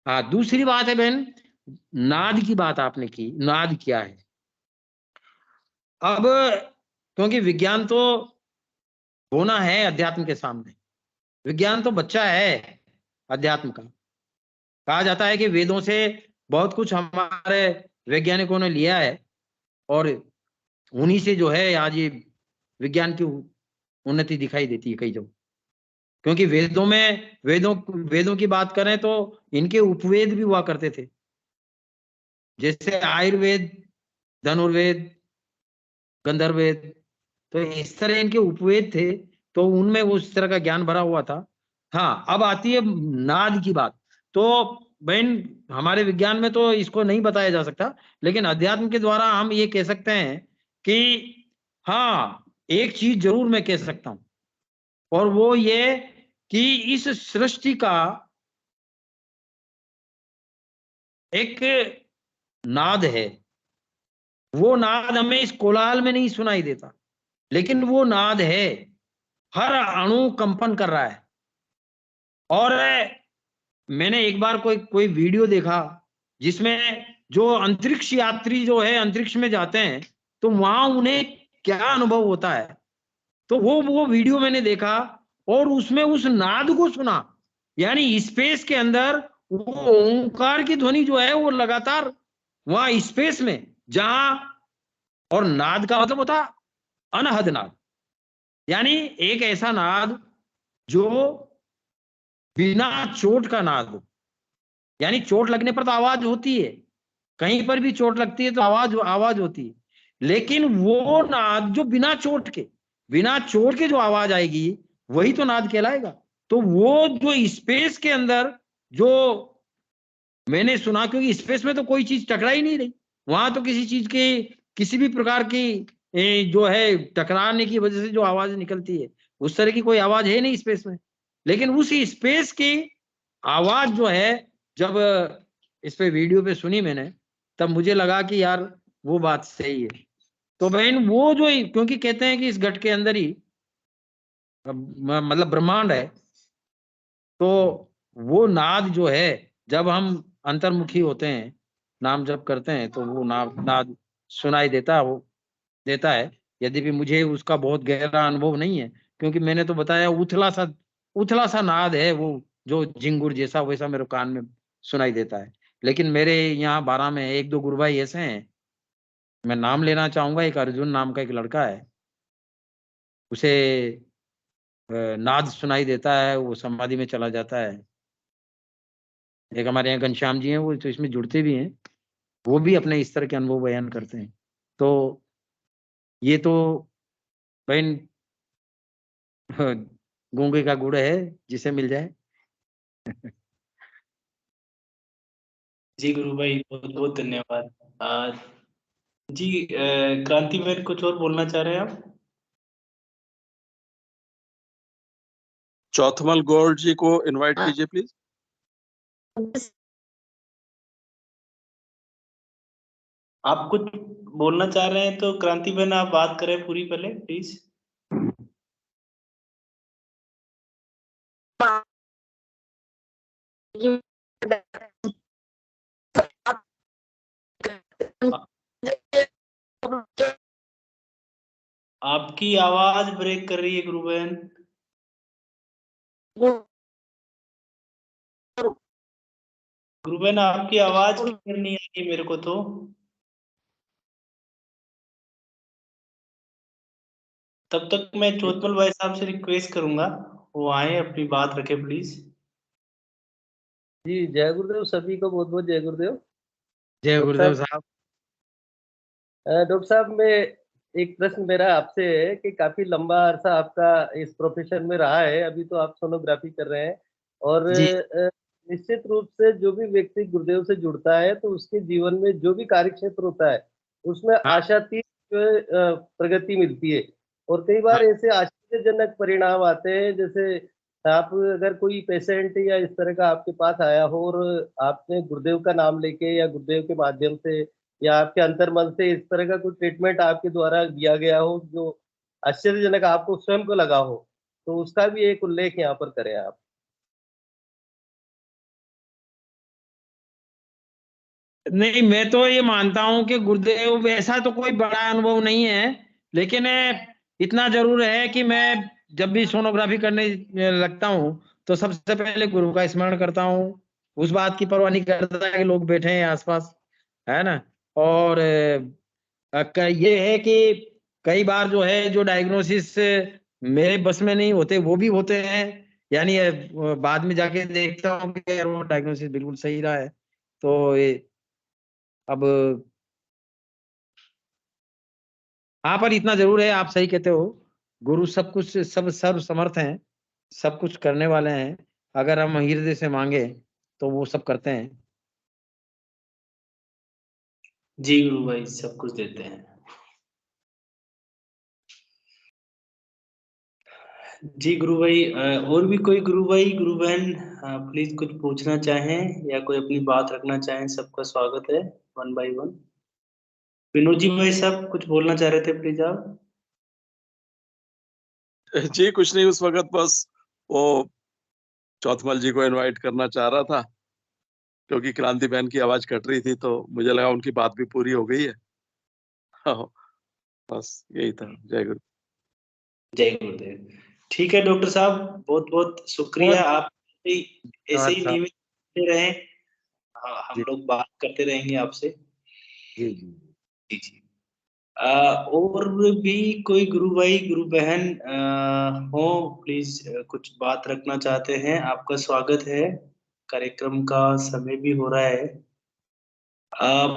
हाँ, दूसरी बात है बहन, नाद की बात आपने की, नाद क्या है। अब क्योंकि विज्ञान तो होना है अध्यात्म के सामने, विज्ञान तो बच्चा है अध्यात्म का। कहा जाता है कि वेदों से बहुत कुछ हमारे वैज्ञानिकों ने लिया है, और उन्हीं से जो है आज ये विज्ञान की उन्नति दिखाई देती है कई जगह। क्योंकि वेदों की बात करें तो इनके उपवेद भी हुआ करते थे, जैसे आयुर्वेद, धनुर्वेद, गंधर्ववेद। तो इस तरह इनके उपवेद थे, तो उनमें उस तरह का ज्ञान भरा हुआ था। हाँ, अब आती है नाद की बात। तो बहन, हमारे विज्ञान में तो इसको नहीं बताया जा सकता, लेकिन अध्यात्म के द्वारा हम ये कह सकते हैं कि हाँ, एक चीज जरूर मैं कह सकता हूं, और वो ये कि इस सृष्टि का एक नाद है। वो नाद हमें इस कोलाहल में नहीं सुनाई देता, लेकिन वो नाद है, हर अणु कंपन कर रहा है। और मैंने एक बार कोई वीडियो देखा जिसमें जो अंतरिक्ष यात्री जो है अंतरिक्ष में जाते हैं तो वहां उन्हें क्या अनुभव होता है, तो वो वीडियो मैंने देखा और उसमें उस नाद को सुना। यानी स्पेस के अंदर वो ओंकार की ध्वनि जो है वो लगातार वहां स्पेस में जहां, और नाद का मतलब होता अनहद नाद, यानी एक ऐसा नाद जो बिना चोट का नाद हो। यानी चोट लगने पर तो आवाज होती है, कहीं पर भी चोट लगती है तो आवाज होती है, लेकिन वो नाद जो बिना चोट के जो आवाज आएगी वही तो नाद कहलाएगा। तो वो जो स्पेस के अंदर जो मैंने सुना, क्योंकि स्पेस में तो कोई चीज टकरा ही नहीं रही, वहां तो किसी चीज की किसी भी प्रकार की जो है टकराने की वजह से जो आवाज निकलती है उस तरह की कोई आवाज है नहीं स्पेस में। लेकिन उस स्पेस की आवाज जो है जब इस पे वीडियो पे सुनी मैंने, तब मुझे लगा कि यार वो बात सही है। तो बहन वो जो, क्योंकि कहते हैं कि इस घट के अंदर ही मतलब ब्रह्मांड है, तो वो नाद जो है जब हम अंतर्मुखी होते हैं, नाम जप करते हैं, तो वो नाद सुनाई देता है। यद्यपि मुझे उसका बहुत गहरा अनुभव नहीं है, क्योंकि मैंने तो बताया उथला सा नाद है वो, जो झिंगुर जैसा वैसा मेरे कान में सुनाई देता है। लेकिन मेरे यहाँ 12 में 1-2 गुरु भाई ऐसे हैं, मैं नाम लेना चाहूंगा। एक अर्जुन नाम का एक लड़का है, उसे नाद सुनाई देता है, वो समाधि में चला जाता है। एक हमारे यहाँ घनश्याम जी हैं, वो तो इसमें जुड़ते भी हैं, वो भी अपने इस तरह के अनुभव बयान करते हैं। तो ये तो बहन गूंगे का गुड़ है, जिसे मिल जाए। जी गुरु भाई, बहुत बहुत धन्यवाद। जी क्रांति बहन, कुछ और बोलना चाह रहे हैं आप? चौथमल गौड़ जी को इनवाइट कीजिए प्लीज। आप कुछ बोलना चाह रहे हैं तो क्रांति बहन आप बात करें पूरी पहले प्लीज। आपकी आवाज ब्रेक कर रही है गुरु बहन। गुरु बहन आपकी आवाज क्लियर नहीं आ रही मेरे को तो। तब तक मैं चौथमल भाई साहब से रिक्वेस्ट करूंगा वो आए, अपनी बात रखे प्लीज। जी जय गुरुदेव, सभी को बहुत बहुत जय गुरुदेव। जय गुरुदेव साहब। डॉक्टर साहब, मैं एक प्रश्न मेरा आपसे है कि काफी लंबा अरसा आपका इस प्रोफेशन में रहा है, अभी तो आप सोनोग्राफी कर रहे हैं, और जी निश्चित रूप से जो भी व्यक्ति गुरुदेव से जुड़ता है तो उसके जीवन में जो भी कार्य क्षेत्र होता है उसमें हाँ। आशातीत प्रगति मिलती है, और कई बार ऐसे आश्चर्यजनक परिणाम आते हैं। जैसे आप अगर कोई पेशेंट या इस तरह का आपके पास आया हो और आपने गुरुदेव का नाम लेके या गुरुदेव के माध्यम से या आपके अंतर्मन से इस तरह का कोई ट्रीटमेंट आपके द्वारा दिया गया हो जो आश्चर्यजनक आपको स्वयं को लगा हो, तो उसका भी एक उल्लेख यहाँ पर करें आप। नहीं, मैं तो ये मानता हूं कि गुरुदेव ऐसा तो कोई बड़ा अनुभव नहीं है, लेकिन इतना जरूर है कि मैं जब भी सोनोग्राफी करने लगता हूं तो सबसे पहले गुरु का स्मरण करता हूं। उस बात की परवाह नहीं करता कि लोग बैठे हैं आसपास, है ना। और ये है कि कई बार जो है जो डायग्नोसिस मेरे बस में नहीं होते वो भी होते हैं। यानी बाद में जाके देखता हूँ कि यार वो डायग्नोसिस बिल्कुल सही रहा है। तो अब हाँ, पर इतना जरूर है, आप सही कहते हो, गुरु सब कुछ सब सर्व समर्थ हैं, सब कुछ करने वाले हैं। अगर हम हृदय से मांगे तो वो सब करते हैं। जी गुरु भाई, सब कुछ देते हैं। जी गुरु भाई, और भी कोई गुरु भाई गुरु बहन प्लीज कुछ पूछना चाहें या कोई अपनी बात रखना चाहें, सबका स्वागत है 1 बाय 1। विनोद जी भाई साहब कुछ बोलना चाह रहे थे, प्लीज आप। जी कुछ नहीं, उस वक्त बस वो चौथमल जी को इनवाइट करना चाह रहा था। क्योंकि क्रांति बहन की आवाज कट रही थी, तो मुझे लगा उनकी बात भी पूरी हो गई है। हाँ, बस यही था। जय गुरु। जय गुरुदेव। ठीक है डॉक्टर साहब, बहुत बहुत शुक्रिया। आप ऐसे ही नियमित रहे। हाँ, हम लोग बात करते रहेंगे आपसे। जी जी जी जी। और भी कोई गुरु भाई गुरु बहन हो, प्लीज कुछ बात रखना चाहते हैं, आपका स्वागत है। कार्यक्रम का समय भी हो रहा है।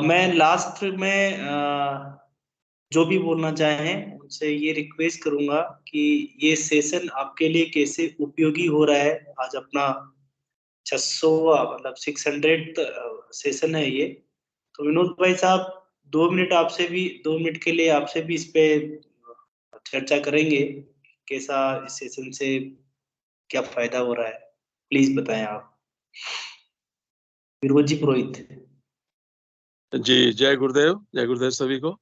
मैं लास्ट में जो भी बोलना चाहें उनसे ये रिक्वेस्ट करूंगा कि ये सेशन आपके लिए कैसे उपयोगी हो रहा है। आज अपना 600वां मतलब 600 सेशन है ये। तो विनोद भाई साहब 2 मिनट के लिए आपसे भी इस पे चर्चा करेंगे, कैसा इस सेशन से क्या फायदा हो रहा है। प्लीज बताएं आप, विरोध जी पुरोहित। जी, जय गुरुदेव सभी को।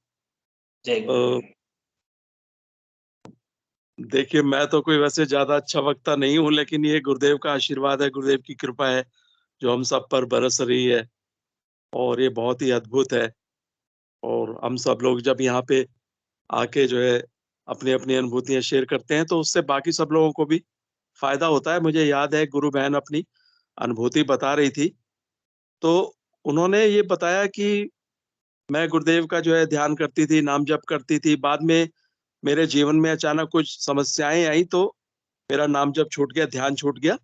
जय गुरुदेव। देखिए, मैं तो कोई वैसे ज्यादा अच्छा वक्ता नहीं हूँ, लेकिन ये गुरुदेव का आशीर्वाद है, गुरुदेव की कृपा है जो हम सब पर बरस रही है, और ये बहुत ही अद्भुत है। और हम सब लोग जब यहाँ पे आके जो है अपनी अपनी अनुभूतियां शेयर करते हैं, तो उससे बाकी सब लोगों को भी फायदा होता है। मुझे याद है गुरु बहन अपनी अनुभूति बता रही थी, तो उन्होंने ये बताया कि मैं गुरुदेव का जो है ध्यान करती थी, नाम जप करती थी। बाद में मेरे जीवन में अचानक कुछ समस्याएं आई, तो मेरा नाम जप छूट गया, ध्यान छूट गया,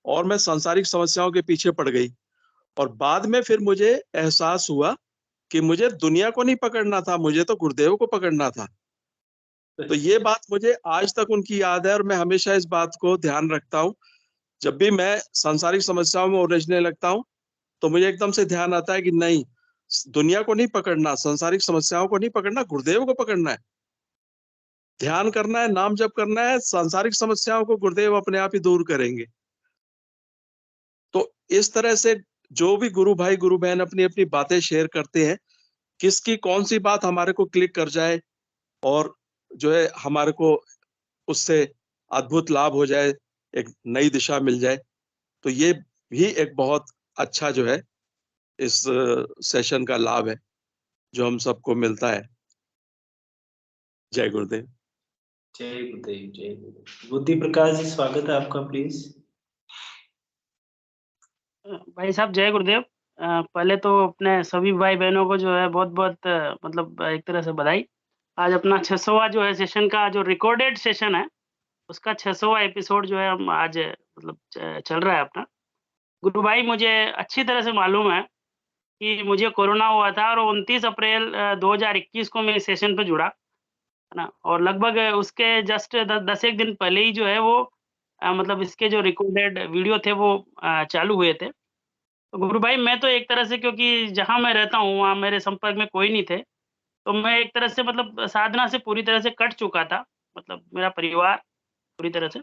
और मैं सांसारिक समस्याओं के पीछे पड़ गई। और बाद में फिर मुझे एहसास हुआ कि मुझे दुनिया को नहीं पकड़ना था, मुझे तो गुरुदेव को पकड़ना था। तो ये बात मुझे आज तक उनकी याद है, और मैं हमेशा इस बात को ध्यान रखता हूँ। जब भी मैं सांसारिक समस्याओं में उलझने लगता हूँ, तो मुझे एकदम से ध्यान आता है कि नहीं, दुनिया को नहीं पकड़ना, सांसारिक समस्याओं को नहीं पकड़ना, गुरुदेव को पकड़ना है। ध्यान करना है, नाम जप करना है, सांसारिक समस्याओं को गुरुदेव अपने आप ही दूर करेंगे। तो इस तरह से जो भी गुरु भाई गुरु बहन अपनी अपनी बातें शेयर करते हैं, किसकी कौन सी बात हमारे को क्लिक कर जाए और जो है हमारे को उससे अद्भुत लाभ हो जाए, एक नई दिशा मिल जाए, तो ये भी एक बहुत अच्छा जो है इस सेशन का लाभ है जो हम सबको मिलता है। जय गुरुदेव। जय गुरुदेव। जय गुरुदेव। बुद्धि प्रकाश जी, स्वागत है आपका, प्लीज। भाई साहब जय गुरुदेव। पहले तो अपने सभी भाई बहनों को जो है बहुत बहुत मतलब एक तरह से बधाई। आज अपना 600वां जो है सेशन का जो रिकॉर्डेड सेशन है, उसका 600वां एपिसोड जो है हम आज मतलब चल रहा है अपना। गुरु भाई, मुझे अच्छी तरह से मालूम है कि मुझे कोरोना हुआ था, और 29 अप्रैल 2021 को मैं इस सेशन पे जुड़ा, है ना। और लगभग उसके जस्ट 10 एक दिन पहले ही जो है वो मतलब इसके जो रिकॉर्डेड वीडियो थे वो चालू हुए थे। तो गुरु भाई, मैं तो एक तरह से, क्योंकि जहाँ मैं रहता हूँ वहाँ मेरे संपर्क में कोई नहीं थे, तो मैं एक तरह से मतलब साधना से पूरी तरह से कट चुका था, मतलब मेरा परिवार पूरी तरह से।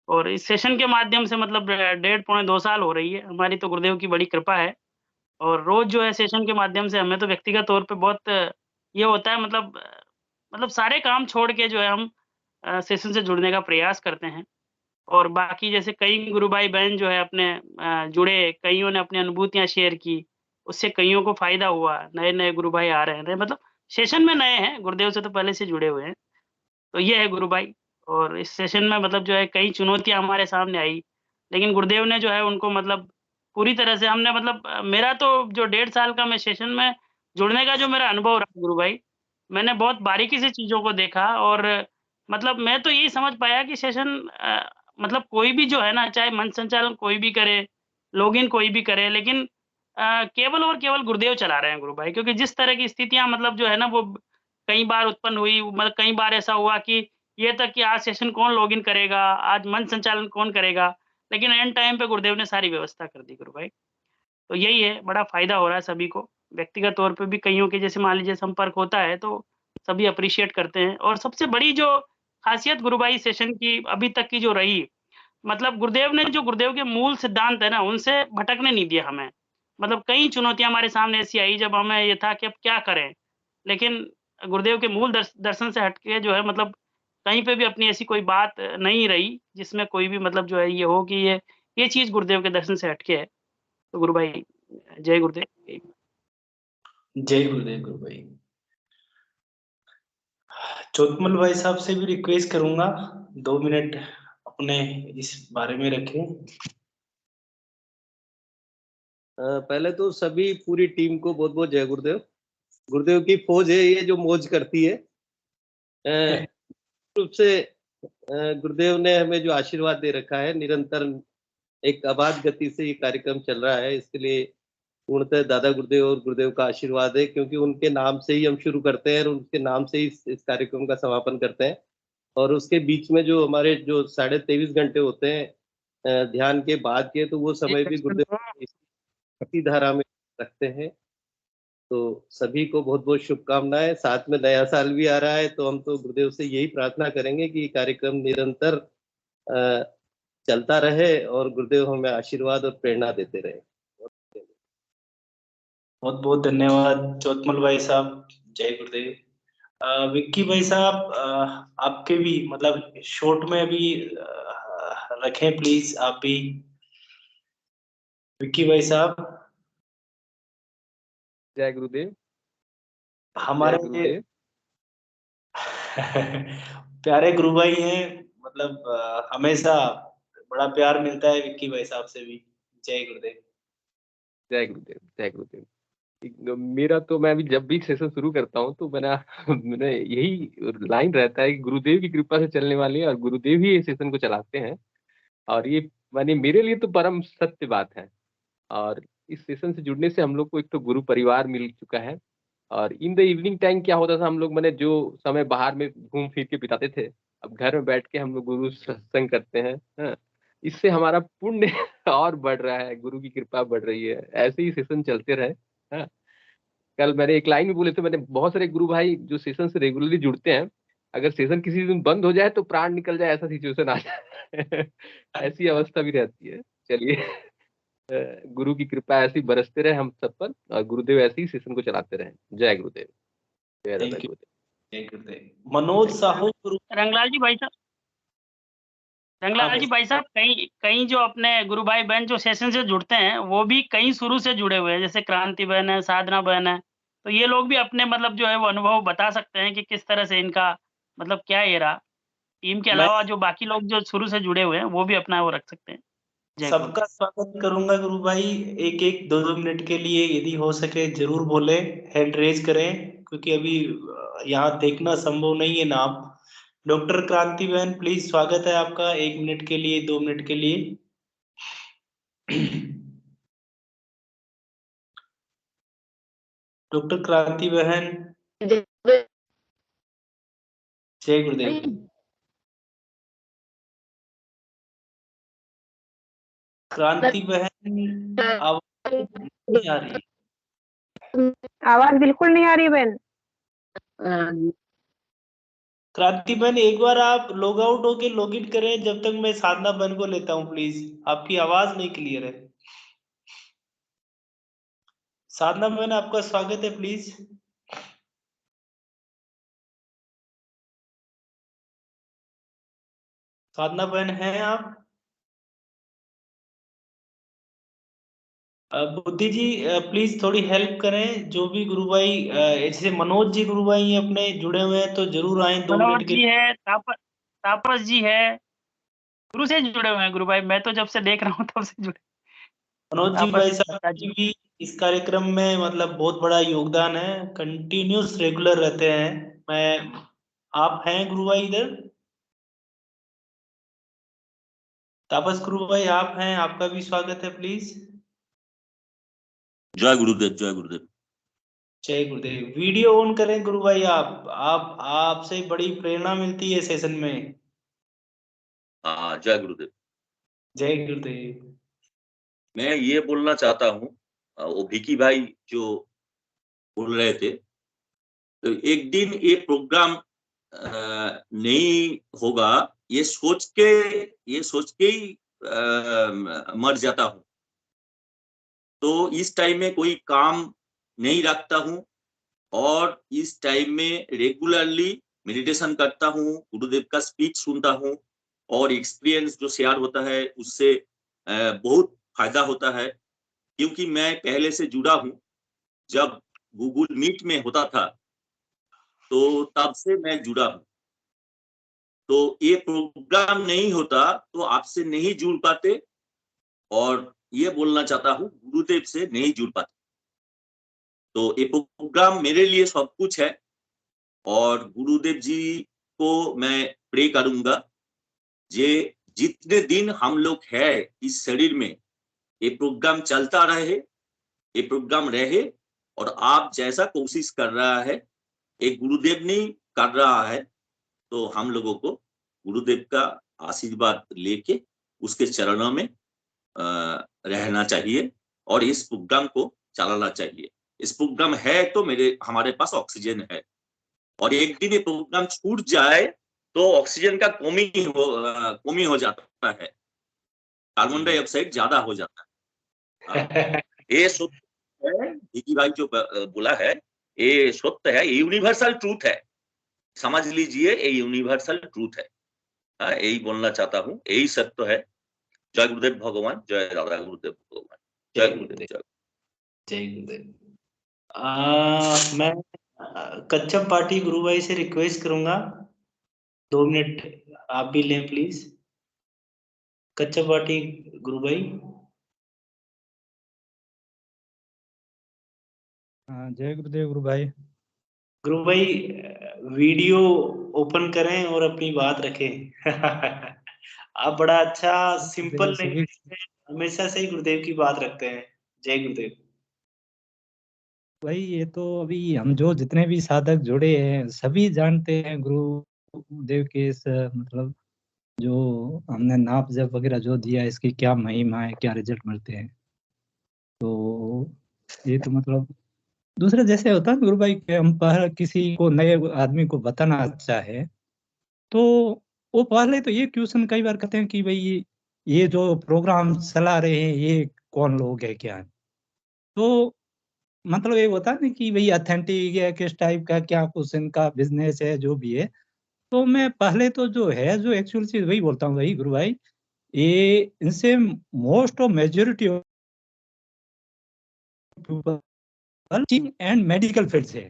और इस सेशन के माध्यम से मतलब 1.5 पौने 2 साल हो रही है, हमारी तो गुरुदेव की बड़ी कृपा है। और रोज जो है सेशन के माध्यम से हमें तो व्यक्तिगत तौर पे बहुत ये होता है, मतलब सारे काम छोड़ के जो है हम सेशन से जुड़ने का प्रयास करते हैं। और बाकी जैसे कई गुरु भाई बहन जो है अपने जुड़े, कईयों ने अपनी अनुभूतियाँ शेयर की, उससे कईयों को फ़ायदा हुआ। नए-नए गुरु भाई आ रहे हैं, मतलब सेशन में नए हैं, गुरुदेव से तो पहले से जुड़े हुए हैं। तो ये है गुरु भाई। और इस सेशन में मतलब जो है कई चुनौतियाँ हमारे सामने आई, लेकिन गुरुदेव ने जो है उनको मतलब पूरी तरह से हमने मतलब मेरा तो जो 1.5 साल का मैं सेशन में जुड़ने का जो मेरा अनुभव रहा गुरु भाई, मैंने बहुत बारीकी से चीज़ों को देखा। और मतलब मैं तो यही समझ पाया कि सेशन मतलब कोई भी जो है ना, चाहे मंच संचालन कोई भी करे, लॉगिन कोई भी करे, लेकिन केवल और केवल गुरुदेव चला रहे हैं गुरु भाई। क्योंकि जिस तरह की स्थितियाँ मतलब जो है ना वो कई बार उत्पन्न हुई, मतलब कई बार ऐसा हुआ कि ये तक कि आज सेशन कौन लॉगिन करेगा, आज मंच संचालन कौन करेगा, लेकिन एंड टाइम पे गुरुदेव ने सारी व्यवस्था कर दी गुरु भाई। तो यही है, बड़ा फ़ायदा हो रहा है सभी को। व्यक्तिगत तौर पे भी कइयों के जैसे मान लीजिए संपर्क होता है, तो सभी एप्रिशिएट करते हैं। और सबसे बड़ी जो ख़ासियत गुरु भाई सेशन की अभी तक की जो रही, मतलब गुरुदेव ने जो गुरुदेव के मूल सिद्धांत है ना, उनसे भटकने नहीं दिया हमें। मतलब कई चुनौतियाँ हमारे सामने ऐसी आई जब हमें ये था कि अब क्या करें? लेकिन गुरुदेव के मूल दर्शन से हट के जो है मतलब कहीं पे भी अपनी ऐसी कोई बात नहीं रही, जिसमें कोई भी मतलब जो है ये हो कि ये चीज़ गुरुदेव के दर्शन से हट के है। तो गुरु भाई जय गुरुदेव। जय गुरुदेव गुरु भाई। चोतमल भाई साहब से भी रिक्वेस्ट करूंगा 2 मिनट अपने इस बारे में रखें। पहले तो सभी पूरी टीम को बहुत बहुत जय गुरुदेव। गुरुदेव की फौज है ये जो मौज करती है। रूप से गुरुदेव ने हमें जो आशीर्वाद दे रखा है, निरंतर एक अबाध गति से ये कार्यक्रम चल रहा है, इसके लिए पूर्णतः दादा गुरुदेव और गुरुदेव का आशीर्वाद है, क्योंकि उनके नाम से ही हम शुरू करते हैं और उनके नाम से ही इस कार्यक्रम का समापन करते हैं। और उसके बीच में जो हमारे जो 23.5 घंटे होते हैं ध्यान के बाद के, तो वो समय भी गुरुदेव इसी धारा में रखते हैं। तो सभी को बहुत बहुत शुभकामनाएं। साथ में नया साल भी आ रहा है, तो हम तो गुरुदेव से यही प्रार्थना करेंगे कि कार्यक्रम निरंतर चलता रहे और गुरुदेव हमें आशीर्वाद और प्रेरणा देते रहे। बहुत बहुत धन्यवाद चोतमल भाई साहब। जय गुरुदेव। विक्की भाई साहब, आपके भी मतलब शॉर्ट में अभी रखें प्लीज, आप भी। विक्की भाई साहब। जय गुरुदेव। हमारे प्यारे गुरु भाई हैं, मतलब हमेशा बड़ा प्यार मिलता है विक्की भाई साहब से भी। जय गुरुदेव। जय गुरुदेव। जय गुरुदेव। मेरा तो मैं भी जब भी सेशन शुरू करता हूँ तो मैंने यही लाइन रहता है कि गुरुदेव की कृपा से चलने वाले और गुरुदेव ही ये सेशन को चलाते हैं। और ये माने मेरे लिए तो परम सत्य बात है। और इस सेशन से जुड़ने से हम लोग को एक तो गुरु परिवार मिल चुका है। और इन द इवनिंग टाइम क्या होता था, हम लोग मैंने जो समय बाहर में घूम फिर के बिताते थे, अब घर में बैठ के हम लोग गुरु सत्संग करते हैं। हाँ, इससे हमारा पुण्य और बढ़ रहा है, गुरु की कृपा बढ़ रही है। ऐसे ही सेशन चलते रहे। हाँ, कल मैंने एक लाइन में बोले थे, मैंने बहुत सारे गुरु भाई जो सेशन से रेगुलरली जुड़ते हैं, अगर सेशन किसी दिन बंद हो जाए तो प्राण निकल जाए, ऐसा सिचुएशन आ जाए। ऐसी अवस्था भी रहती है। चलिए, गुरु की कृपा ऐसी बरसते रहे हम सब पर, और गुरुदेव ऐसे ही सेशन को चलाते रहे। जय गुरुदेव। जय दादा गुरुदेव। जय गुरुदेव। मनोज साहू रंगलाल जी भाई साहब, रंगलाल जी भाई साहब, कई जो अपने गुरु भाई बहन जो सेशन से जुड़ते हैं वो भी कई शुरू से जुड़े हुए हैं, जैसे क्रांति बहन है, साधना बहन है। तो ये लोग भी अपने मतलब जो है वो अनुभव बता सकते हैं कि किस तरह से इनका मतलब क्या ये रहा। टीम के अलावा जो बाकी लोग जो शुरू से जुड़े हुए हैं वो भी अपना वो रख सकते हैं। सबका स्वागत करूंगा गुरु भाई। एक एक 2 मिनट के लिए यदि हो सके जरूर बोले, हैंड रेज करें, क्योंकि अभी यहाँ देखना संभव नहीं है नाम। डॉक्टर क्रांति बहन प्लीज, स्वागत है आपका 1 मिनट के लिए, 2 मिनट के लिए। डॉक्टर क्रांति बहन। जय गुरुदेव। क्रांति बहन आवाज नहीं आ रही। आवाज बिल्कुल नहीं आ रही बहन। क्रांति बहन एक बार आप लॉग आउट होके लॉग इन करें, जब तक मैं साधना बहन को लेता हूँ प्लीज। आपकी आवाज नहीं क्लियर है। साधना बहन आपका स्वागत है प्लीज। साधना बहन हैं आप? बुद्धि जी प्लीज थोड़ी हेल्प करें। जो भी गुरु भाई जैसे मनोज जी गुरु भाई अपने जुड़े हुए हैं तो जरूर आए 2 मिनट के लिए। है, तापस जी है, शुरू से जुड़े हुए हैं गुरु भाई। मैं तो जब से देख रहा हूँ तब से जुड़े। मनोज जी भाई साहब जी भी इस कार्यक्रम में मतलब बहुत बड़ा योगदान है, कंटिन्यूस रेगुलर रहते हैं। मैं आप हैं गुरु भाई इधर? तापस गुरु भाई आप हैं, आपका भी स्वागत है प्लीज। जय गुरुदेव। जय गुरुदेव। जय गुरुदेव। वीडियो ऑन करें गुरु भाई। आप आपसे बड़ी प्रेरणा मिलती है सेशन में। हाँ, जय गुरुदेव। जय गुरुदेव। मैं ये बोलना चाहता हूँ, वो भिकी भाई जो बोल रहे थे, तो एक दिन ये प्रोग्राम नहीं होगा ये सोच के ही मर जाता हूँ। तो इस टाइम में कोई काम नहीं रखता हूँ और इस टाइम में रेगुलरली मेडिटेशन करता हूँ, गुरुदेव का स्पीच सुनता हूँ और एक्सपीरियंस जो शेयर होता है उससे बहुत फायदा होता है। क्योंकि मैं पहले से जुड़ा हूं, जब गूगल मीट में होता था तो तब से मैं जुड़ा हूं। तो ये प्रोग्राम नहीं होता तो आपसे नहीं जुड़ पाते, और ये बोलना चाहता हूँ गुरुदेव से नहीं जुड़ पाते। तो ये प्रोग्राम मेरे लिए सब कुछ है, और गुरुदेव जी को मैं प्रे करूंगा जे जितने दिन हम लोग है इस शरीर में, ये प्रोग्राम चलता रहे, ये प्रोग्राम रहे, और आप जैसा कोशिश कर रहा है ये गुरुदेव नहीं कर रहा है, तो हम लोगों को गुरुदेव का आशीर्वाद लेके उसके चरणों में रहना चाहिए और इस प्रोग्राम को चलाना चाहिए। इस प्रोग्राम है तो हमारे पास ऑक्सीजन है, और एक दिन ये प्रोग्राम छूट जाए तो ऑक्सीजन का कमी हो जाता है, कार्बन डाइऑक्साइड ज्यादा हो जाता है। ये सत्य है, दीदी भाई जो बोला है ये सत्य है, ये यूनिवर्सल ट्रूथ है, समझ लीजिए ये यूनिवर्सल ट्रूथ है। यही बोलना चाहता हूँ, यही सत्य है। जय गुरुदेव भगवान, जय राधा गुरुदेव भगवान, जय गुरुदेव, जय गुरुदेव। मैं कच्चम पार्टी गुरु भाई से रिक्वेस्ट करूंगा 2 मिनट आप भी लें प्लीज। कच्चम पार्टी गुरु भाई। जय गुरुदेव गुरु भाई। गुरु भाई वीडियो ओपन करें और अपनी बात रखें। आप बड़ा अच्छा सिंपल लैंग्वेज में हमेशा से ही गुरुदेव की बात रखते हैं। जय गुरुदेव। भाई ये तो अभी हम जो जितने भी साधक जुड़े हैं सभी जानते हैं गुरुदेव के इस मतलब जो हमने नाप जप वगैरह जो दिया इसकी क्या महिमा है, क्या रिजल्ट मिलते हैं। तो ये तो मतलब दूसरा जैसे होता है गुरु भाई कि हम पहले किसी को नए आदमी को बताना चाहे तो वो पहले तो ये क्वेश्चन कई बार करते हैं कि भाई ये जो प्रोग्राम चला रहे हैं ये कौन लोग है, क्या है। तो मतलब ये होता है ना कि भाई ऑथेंटिक है, किस टाइप का, क्या कुछ इनका बिजनेस है, जो भी है। तो मैं पहले तो जो है जो एक्चुअल चीज वही बोलता हूँ भाई गुरु भाई, ये इनसे most of majority and medical field से,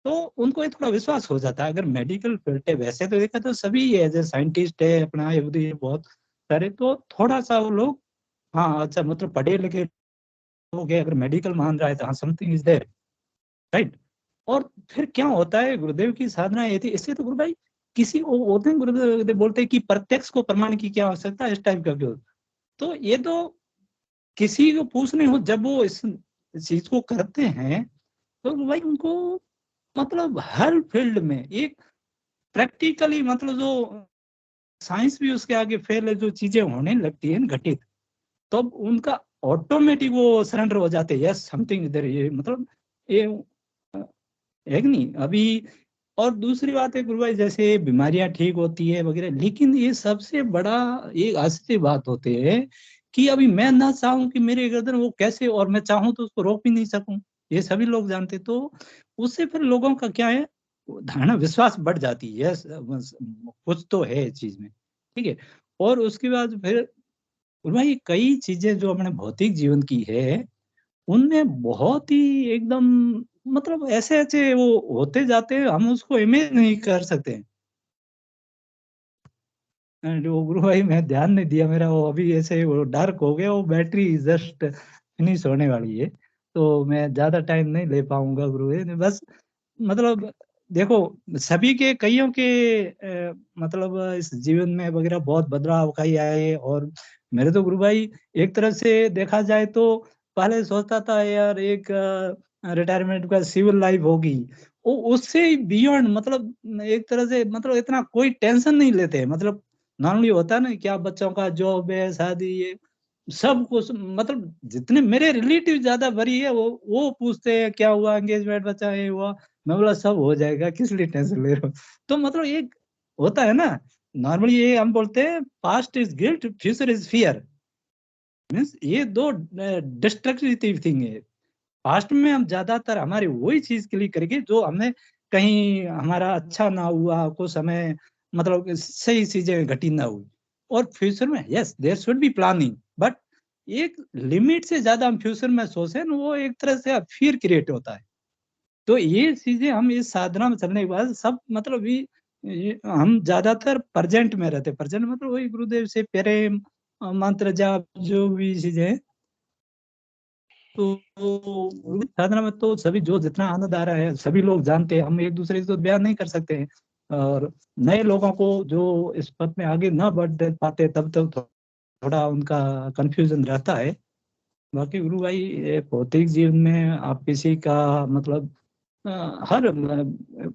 तो उनको ये थोड़ा विश्वास हो जाता है। अगर मेडिकल फील्ड है वैसे तो देखा तो सभी एज ए साइंटिस्ट है अपना ये बहुत सारे, तो थोड़ा सा वो लोग हाँ अच्छा मतलब पढ़े लिखे लोग है, अगर मेडिकल मान रहा है तो हाँ समथिंग इज देयर, राइट। और फिर क्या होता है गुरुदेव की साधना ये थी, इससे तो गुरु भाई किसी वो होते हैं गुरुदेव बोलते हैं कि प्रत्यक्ष को प्रमाण की क्या आवश्यकता है, इस टाइप का क्यों। तो ये तो किसी को पूछने हो जब वो इस चीज को करते हैं तो भाई उनको मतलब हर फील्ड में एक प्रैक्टिकली मतलब जो साइंस भी उसके आगे फेल है, जो चीजें होने लगती है घटित, तो उनका ऑटोमेटिक वो सरेंडर हो जाते हैं, यस समथिंग इधर, ये मतलब ये है कि नहीं अभी। और दूसरी बात है गुरु भाई जैसे बीमारियां ठीक होती है वगैरह, लेकिन ये सबसे बड़ा एक आश्चर्य बात होते है कि अभी मैं ना चाहूं कि मेरे गर्दन वो कैसे, और मैं चाहूं तो उसको रोक भी नहीं सकूं, ये सभी लोग जानते। तो उससे फिर लोगों का क्या है धारणा विश्वास बढ़ जाती है, यस कुछ तो है इस चीज में, ठीक है। और उसके बाद फिर भाई कई चीजें जो अपने भौतिक जीवन की है उनमें बहुत ही एकदम मतलब ऐसे ऐसे वो होते जाते हैं, हम उसको इमेज नहीं कर सकते। वो गुरु भाई मैं ध्यान नहीं दिया, मेरा वो अभी ऐसे वो डार्क हो गया, वो बैटरी जस्ट फिनिश होने वाली है, तो मैं ज्यादा टाइम नहीं ले पाऊंगा गुरु भाई। बस मतलब देखो सभी के कईयों के मतलब इस जीवन में वगैरह बहुत बदलाव कई आए, और मेरे तो गुरु भाई एक तरह से देखा जाए तो पहले सोचता था यार एक रिटायरमेंट का सिविल लाइफ होगी, वो उससे बियॉन्ड मतलब एक तरह से मतलब इतना कोई टेंशन नहीं लेते, मतलब नॉर्मली होता है ना क्या बच्चों का जॉब है शादी ये सब कुछ, मतलब जितने मेरे रिलेटिव ज्यादा बड़ी है वो पूछते हैं क्या हुआ एंगेजमेंट बच्चा ये हुआ, मैं बोला सब हो जाएगा किस लिए टेंशन ले रहे हो। तो मतलब एक होता है ना नॉर्मली ये हम बोलते हैं past is guilt future is fear, means ये दो डिस्ट्रक्टिव थिंग है। पास्ट में हम ज्यादातर हमारी वही चीज के लिए करेंगे जो हमने कहीं हमारा अच्छा ना हुआ, कुछ समय मतलब सही चीजें घटी ना हुई। और फ्यूचर में yes there should be planning, but एक लिमिट से ज्यादा हम फ्यूचर में सोचे ना, वो एक तरह से फियर क्रिएट होता है। तो ये चीजें हम इस साधना में चलने के बाद सब मतलब ये हम ज्यादातर प्रेजेंट में रहते। प्रेजेंट मतलब वही गुरुदेव से प्रेम, मंत्र जाप, जो भी चीजें हैं। तो साधना में तो सभी जो जितना आनंद आ रहा है सभी लोग जानते हैं, हम एक दूसरे से तो बयान नहीं कर सकते हैं। और नए लोगों को जो इस पथ में आगे ना बढ़ पाते तब तक थोड़ा उनका कंफ्यूजन रहता है। बाकी गुरु भाई, ये भौतिक जीवन में आप किसी का मतलब हर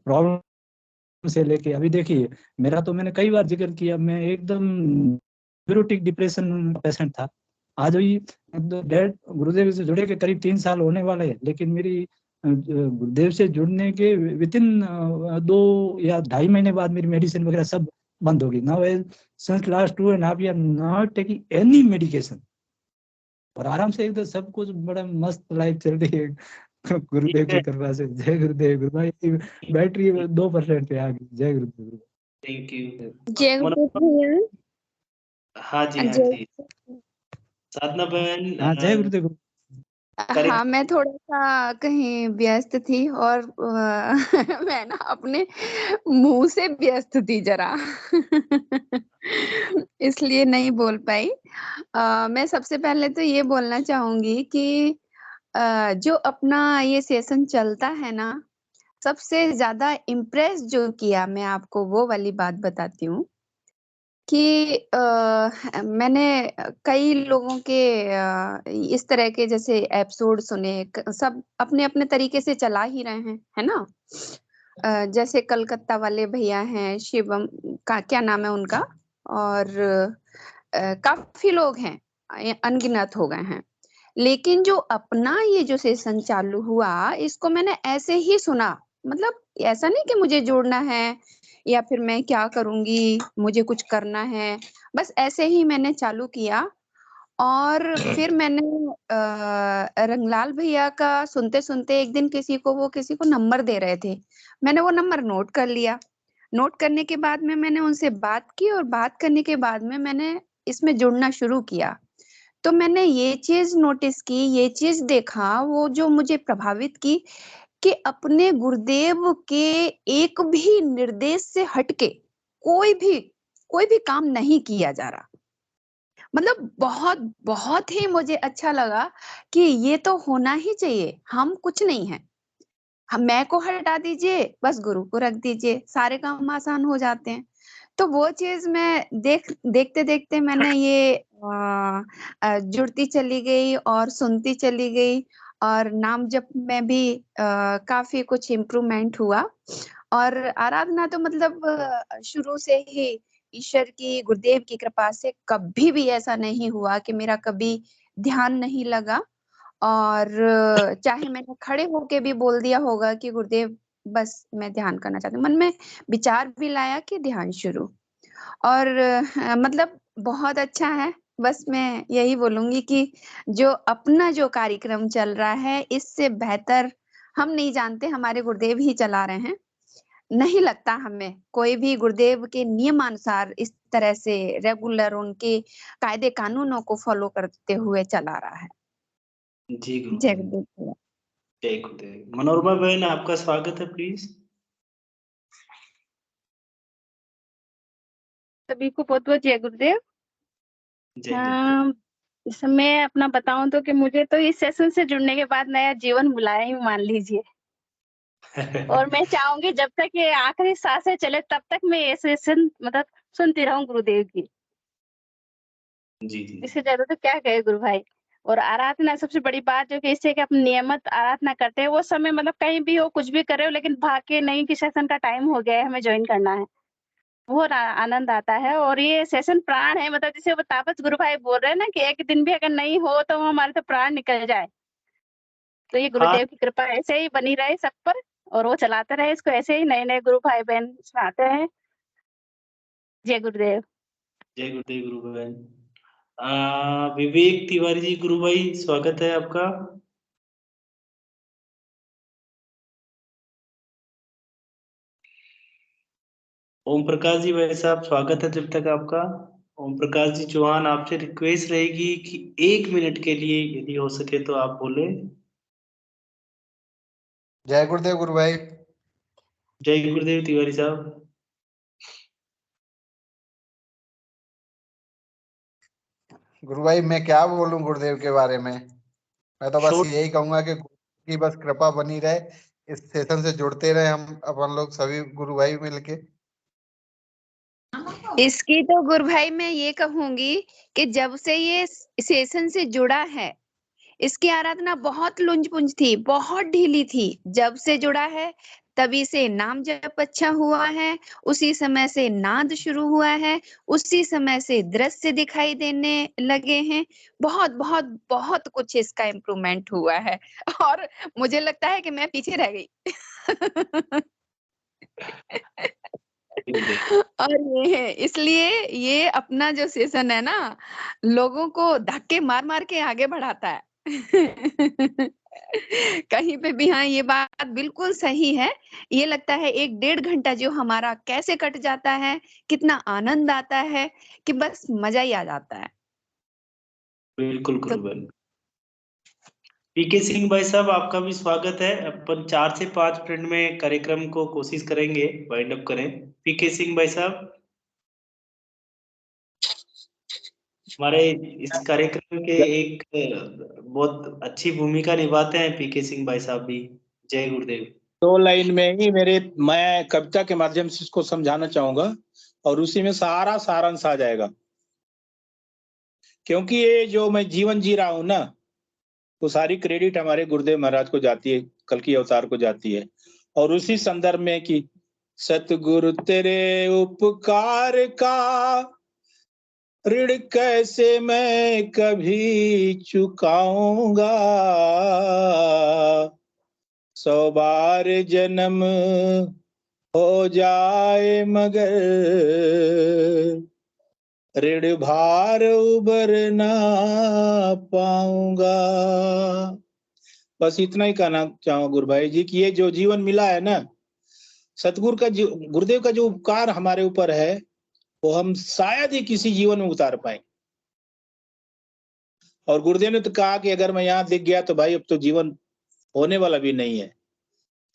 प्रॉब्लम से लेके, अभी देखिए मेरा तो मैंने कई बार जिक्र किया, मैं एकदम न्यूरोटिक डिप्रेशन पेशेंट था। आज भी डेढ़ गुरुदेव से जुड़े के करीब 3 साल होने वाले हैं, लेकिन मेरी गुरुदेव से जुड़ने के विदिन 2 या 2.5 महीने बाद मेरी मेडिसिन वगैरह सब बंद हो गई। Now since last 2.5 year not taking any medication, और आराम से एकदम सब कुछ बड़ा मस्त लाइफ चल रही है गुरुदेव की कृपा से। जय गुरुदेव। गुरु भाई की बैटरी 2% पे आ गई। जय गुरुदेव। Thank you. जय गुरुदेव। हाँ जी, हाँ जय जी। साधना बहन। हाँ, जय गुरुदेव। हाँ, मैं थोड़ा सा कहीं व्यस्त थी और मैं ना अपने मुंह से व्यस्त थी जरा इसलिए नहीं बोल पाई। मैं सबसे पहले तो ये बोलना चाहूंगी कि जो अपना ये सेशन चलता है ना, सबसे ज्यादा इम्प्रेस जो किया मैं आपको वो वाली बात बताती हूँ कि मैंने कई लोगों के इस तरह के जैसे एपिसोड सुने, सब अपने-अपने तरीके से चला ही रहे हैं, है ना? जैसे कलकत्ता वाले भैया हैं, शिवम का क्या नाम है उनका? और काफ़ी लोग हैं, अनगिनत हो गए हैं। लेकिन जो अपना ये जो सेशन चालू हुआ, इसको मैंने ऐसे ही सुना, मतलब ऐसा नहीं कि मुझे जोड़ना है या फिर मैं क्या करूँगी, मुझे कुछ करना है, बस ऐसे ही मैंने चालू किया। और फिर मैंने रंगलाल भैया का सुनते-सुनते एक दिन किसी को नंबर दे रहे थे। मैंने वो नंबर नोट कर लिया। नोट करने के बाद में मैंने उनसे बात की और बात करने के बाद में मैंने इसमें जुड़ना शुरू किया। तो मैंने ये चीज़ नोटिस की, ये चीज़ देखा, वो जो मुझे प्रभावित की कि अपने गुरुदेव के एक भी निर्देश से हट के कोई भी काम नहीं किया जा रहा। मतलब बहुत ही मुझे अच्छा लगा कि ये तो होना ही चाहिए, हम कुछ नहीं हैं। हम मैं को हटा दीजिए, बस गुरु को रख दीजिए, सारे काम आसान हो जाते हैं। तो वो चीज़ मैं देखते-देखते मैंने ये जुड़ती चली गई और सुनती चली गई और नाम जप में भी काफ़ी कुछ इम्प्रूवमेंट हुआ। और आराधना तो मतलब शुरू से ही ईश्वर की, गुरुदेव की कृपा से कभी भी ऐसा नहीं हुआ कि मेरा कभी ध्यान नहीं लगा। और चाहे मैंने खड़े होके भी बोल दिया होगा कि गुरुदेव बस मैं ध्यान करना चाहती हूँ। मन में विचार भी लाया कि ध्यान शुरू। और मतलब बहुत अच्छा है। बस मैं यही बोलूँगी कि जो अपना जो कार्यक्रम चल रहा है, इससे बेहतर हम नहीं जानते, हमारे गुरुदेव ही चला रहे हैं। नहीं लगता हमें कोई भी गुरुदेव के नियमानुसार इस तरह से रेगुलर उनके कायदे कानूनों को फॉलो करते हुए चला रहा है। जी गुरु। जय गुरुदेव। जय गुरुदेव। मनोरमा बहन, आपका स्वागत है, प्लीज। सभी को बहुत-बहुत जय गुरुदेव। जय गुरुदेव। इस मैं अपना बताऊं तो कि मुझे तो इस सेशन से जुड़ने के बाद नया जीवन मिला ही मान लीजिए। और मैं चाहूंगी जब तक ये आखिरी सांसें चले तब तक मैं ये सेशन मतलब सुनती रहूं गुरुदेव की। जी जी। इससे ज्यादा तो क्या कहे गुरु भाई। और आराधना सबसे बड़ी बात जो कि इससे कि अपन नियमित आराधना करते हैं, वो समय मतलब कहीं भी हो, कुछ भी कर रहे हो, लेकिन भाग के नहीं कि सेशन का टाइम हो गया है, हमें ज्वाइन करना है। बहुत आनंद आता है और ये सेशन प्राण है। मतलब जैसे वो तापस गुरु भाई बोल रहे हैं ना कि एक दिन भी अगर नहीं हो तो हमारे तो प्राण निकल जाए। तो ये हाँ। गुरुदेव की कृपा ऐसे ही बनी रहे सब पर और वो चलाते रहे इसको, ऐसे ही नए नए गुरु भाई बहन इसमें आते हैं। जय गुरुदेव। जय गुरुदेव गुरु बहन। विवेक तिवारी जी, गुरु भाई स्वागत है आपका। ओम प्रकाश जी भाई साहब, स्वागत है जब तक आपका। ओम प्रकाश जी चौहान, आपसे रिक्वेस्ट रहेगी कि 1 मिनट के लिए यदि हो सके तो आप बोले। जय गुरुदेव गुरु भाई। जय गुरुदेव तिवारी साहब। गुरु भाई मैं क्या बोलूं गुरुदेव के बारे में, मैं तो बस Short- यही कहूंगा कि गुरु की बस कृपा बनी रहे, इस सेशन से जुड़ते रहे हम अपन लोग सभी गुरु भाई मिलके। इसकी तो गुरु भाई मैं ये कहूंगी कि जब से ये सेशन से जुड़ा है, इसकी आराधना बहुत लुंज-पुंज थी, बहुत ढीली थी। जब से जुड़ा है तभी से नाम जप अच्छा हुआ है, उसी समय से नाद शुरू हुआ है, उसी समय से दृश्य दिखाई देने लगे हैं। बहुत बहुत बहुत कुछ इसका इम्प्रूवमेंट हुआ है और मुझे लगता है कि मैं पीछे रह गई। और ये है इसलिए ये अपना जो सेशन है ना, लोगों को धक्के मार-मार के आगे बढ़ाता है। कहीं पे भी हाँ, ये बात बिल्कुल सही है। ये लगता है 1 डेढ़ घंटा जो हमारा कैसे कट जाता है, कितना आनंद आता है कि बस मज़ा ही आ जाता है। बिल्कुल गुरु भाई। पीके सिंह भाई साहब, आपका भी स्वागत है। अपन 4 से 5 मिनट में कार्यक्रम को कोशिश करेंगे वाइंड अप करें। पीके सिंह भाई साहब, हमारे इस कार्यक्रम के एक बहुत अच्छी भूमिका निभाते हैं पीके सिंह भाई साहब भी। जय गुरुदेव। 2 लाइन में ही मैं कविता के माध्यम से इसको समझाना चाहूंगा और उसी में सारा सारांश आ जाएगा। क्योंकि ये जो मैं जीवन जी रहा हूं ना, वो सारी क्रेडिट हमारे गुरुदेव महाराज को जाती है, कल्कि अवतार को जाती है। और उसी संदर्भ में कि सतगुरु तेरे उपकार का ऋण कैसे मैं कभी चुकाऊंगा, 100 बार जन्म हो जाए मगर ऋण भार उबर ना पाऊंगा। बस इतना ही कहना चाहूँ गुरु भाई जी कि ये जो जीवन मिला है ना, सतगुरु का गुरुदेव का जो उपकार हमारे ऊपर है, वो हम शायद ही किसी जीवन में उतार पाए। और गुरुदेव ने तो कहा कि अगर मैं यहाँ दिख गया तो भाई अब तो जीवन होने वाला भी नहीं है,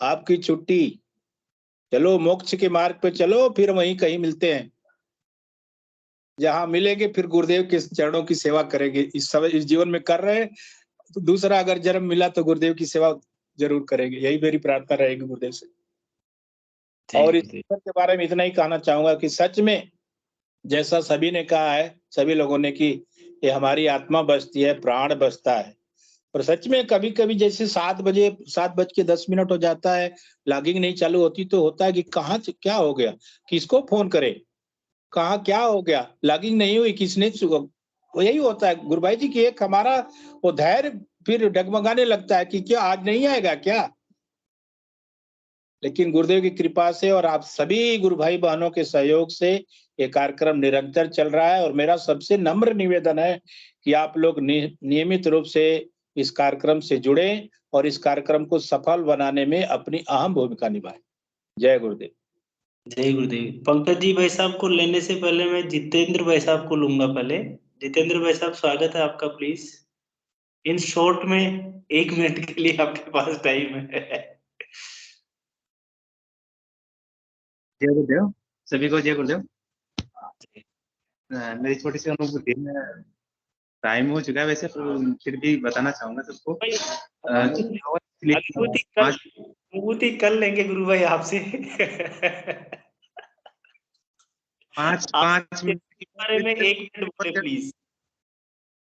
आपकी छुट्टी, चलो मोक्ष के मार्ग पे चलो, फिर वहीं कहीं मिलते हैं, जहां मिलेंगे फिर गुरुदेव के चरणों की सेवा करेंगे। इस जीवन में कर रहे हैं, तो दूसरा अगर जन्म मिला तो गुरुदेव की सेवा जरूर करेंगे। यही मेरी प्रार्थना रहेगी गुरुदेव से। और इस के बारे में इतना ही कहना चाहूंगा कि सच में जैसा सभी ने कहा है, सभी लोगों ने, कि ये हमारी आत्मा बसती है, प्राण बसता है। और सच में कभी कभी जैसे 7:10 हो जाता है, लॉगिंग नहीं चालू होती, तो होता है कि कहाँ क्या हो गया, किसको फोन करे, कहाँ क्या हो गया, लॉगिंग नहीं हुई, किसने, वो यही होता है गुरु भाई जी की एक हमारा वो धैर्य फिर डगमगाने लगता है कि क्या आज नहीं आएगा क्या। लेकिन गुरुदेव की कृपा से और आप सभी गुरु भाई बहनों के सहयोग से ये कार्यक्रम निरंतर चल रहा है। और मेरा सबसे नम्र निवेदन है कि आप लोग नियमित रूप से इस कार्यक्रम से जुड़े और इस कार्यक्रम को सफल बनाने में अपनी अहम भूमिका निभाएं। जय गुरुदेव। जय गुरुदेव। पंकज जी भाई साहब को लेने से पहले मैं जितेंद्र भाई साहब को लूंगा। पहले जितेंद्र भाई साहब, स्वागत है आपका। प्लीज इन शॉर्ट में 1 मिनट के लिए आपके पास टाइम है। जय गुरुदेव, सभी को जय गुरुदेव। मेरी छोटी सी अनुभूति है, टाइम हो चुका है वैसे, फिर भी बताना चाहूंगा सबको। अनुभूति कर लेंगे गुरु भाई आपसे। 5 मिनट के बारे में 1 मिनट बोले प्लीज।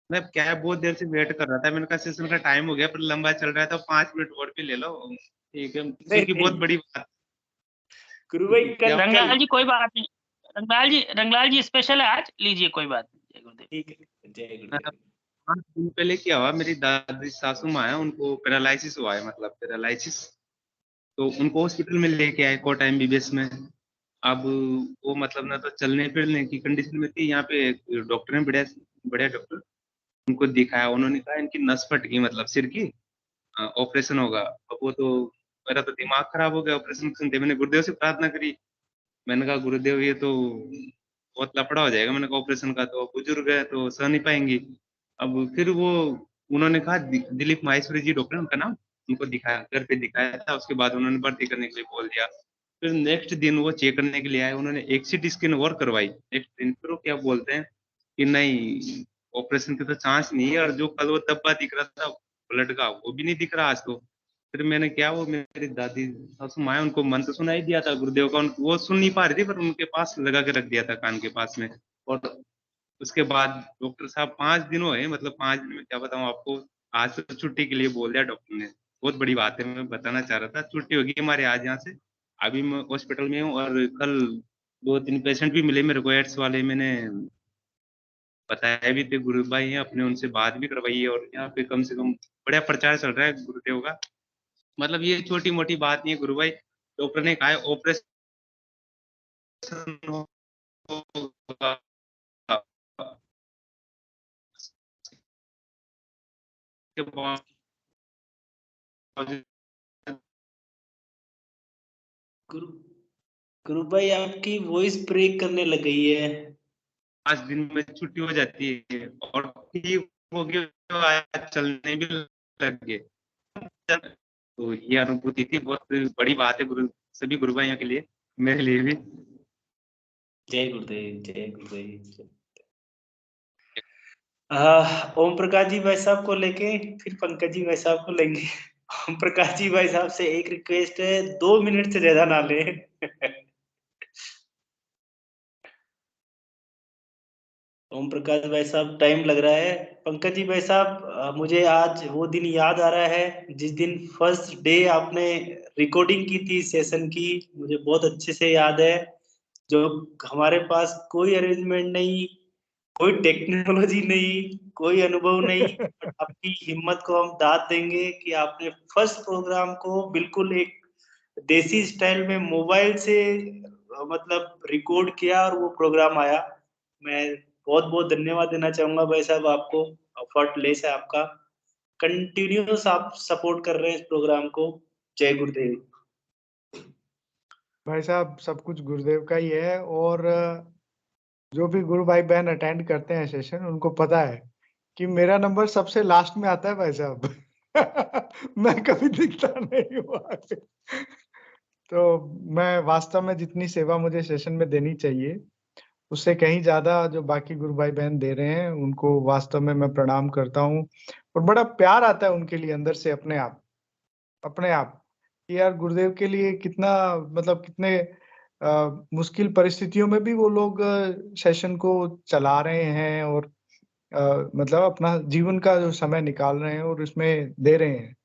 मैं क्या बहुत देर से वेट कर रहा था, मैंने कहा सेशन का टाइम हो गया पर लंबा चल रहा है तो 5 मिनट और भी ले लो, ठीक है, क्योंकि बहुत बड़ी बात। गुरु भाई रंगलाल जी कोई बात नहीं, रंगलाल जी स्पेशल है आज, लीजिए कोई बात नहीं। जय गुरुदेव। ठीक है, जय गुरुदेव। 5 दिन पहले क्या हुआ, मेरी दादी सासू माँ है, उनको पैरालिसिस हुआ है, मतलब पैरालिसिस, तो उनको हॉस्पिटल में लेके आए कोटा MBBS में। अब वो मतलब ना तो चलने फिरने की कंडीशन में थी, यहाँ पे डॉक्टर ने बढ़िया डॉक्टर, उनको दिखाया, उन्होंने कहा इनकी नस फट गई, मतलब सिर की, ऑपरेशन होगा। अब वो तो मेरा तो दिमाग खराब हो गया ऑपरेशन सुनते। मैंने गुरुदेव से प्रार्थना करी, मैंने कहा गुरुदेव ये तो बहुत लफड़ा हो जाएगा। मैंने कहा ऑपरेशन का तो बुजुर्ग है तो सह नहीं पाएंगी। अब फिर वो उन्होंने कहा दिलीप माहेश्वरी जी डॉक्टर उनका नाम, उनको दिखाया, घर पे दिखाया था। उसके बाद उन्होंने भर्ती करने के लिए बोल दिया। फिर नेक्स्ट दिन वो चेक करने के लिए आए, उन्होंने एक सीटी स्कैन और करवाई नेक्स्ट दिन। फिर वो क्या बोलते हैं कि नहीं ऑपरेशन के तो चांस नहीं है, और जो कल वो धब्बा दिख रहा था ब्लड का वो भी नहीं दिख रहा आज तो। फिर मैंने क्या, वो मेरी दादी सासू माँ उनको मंत्र सुनाई दिया था गुरुदेव का, वो सुन नहीं पा रही थी पर उनके पास लगा के रख दिया था कान के पास में। और उसके बाद डॉक्टर साहब 5 दिन हुए, मतलब 5 दिन में क्या बताऊं आपको, आज तो छुट्टी के लिए बोल दिया डॉक्टर ने। बहुत बड़ी बात है, मैं बताना चाह रहा था। छुट्टी होगी हमारे आज यहाँ से। अभी मैं हॉस्पिटल में हूँ, और कल 2-3 पेशेंट भी मिले मेरे को एड्स वाले, मैंने बताया भी थे गुरु भाई हैं अपने, उनसे बात भी करवाई है। और यहाँ पे कम से कम बढ़िया प्रचार चल रहा है गुरुदेव का। मतलब ये छोटी मोटी बात नहीं है गुरु भाई, डॉक्टर ने कहा है ऑपरेशन होगा। गुरु भाई आपकी वॉइस ब्रेक करने लग गई है। 5 दिन में छुट्टी हो जाती है, और ठीक हो गया, चलने भी लग गए। तो ये अनुभूति थी, बहुत बड़ी बात है गुरु, सभी गुरु भाइयों के लिए, मेरे लिए भी। जय गुरुदेव, जय गुरुदेव। ओम प्रकाश जी भाई साहब को लेके फिर पंकज जी भाई साहब को लेंगे। ओम प्रकाश जी भाई साहब से एक रिक्वेस्ट है, 2 मिनट से ज्यादा ना ले। ओम प्रकाश भाई साहब टाइम लग रहा है। पंकज जी भाई साहब, मुझे आज वो दिन याद आ रहा है जिस दिन फर्स्ट डे आपने रिकॉर्डिंग की थी सेशन की, मुझे बहुत अच्छे से याद है। जो हमारे पास कोई अरेंजमेंट नहीं, कोई टेक्नोलॉजी नहीं, कोई अनुभव नहीं, आपकी हिम्मत को हम दाद देंगे कि आपने फर्स्ट प्रोग्राम को बिल्कुल एक देसी स्टाइल में मोबाइल से मतलब रिकॉर्ड किया और वो प्रोग्राम आया। मैं बहुत बहुत धन्यवाद देना चाहूंगा भाई साहब आपको, एफर्ट लेस है आपका, कंटिन्यूस आप सपोर्ट कर रहे हैं इस प्रोग्राम को। जय गुरुदेव। भाई साहब सब कुछ गुरुदेव का ही है, और जो भी गुरु भाई बहन अटेंड करते हैं सेशन उनको पता है कि मेरा नंबर सबसे लास्ट में आता है भाई साहब। मैं कभी दिखता नहीं हूँ आगे। तो मैं वास्तव में जितनी सेवा मुझे सेशन में देनी चाहिए उससे कहीं ज्यादा जो बाकी गुरु भाई बहन दे रहे हैं उनको वास्तव में मैं प्रणाम करता हूँ, और बड़ा प्यार आता है उनके लिए अंदर से अपने आप कि यार गुरुदेव के लिए कितना मतलब कितने मुश्किल परिस्थितियों में भी वो लोग सेशन को चला रहे हैं, और मतलब अपना जीवन का जो समय निकाल रहे हैं और इसमें दे रहे हैं।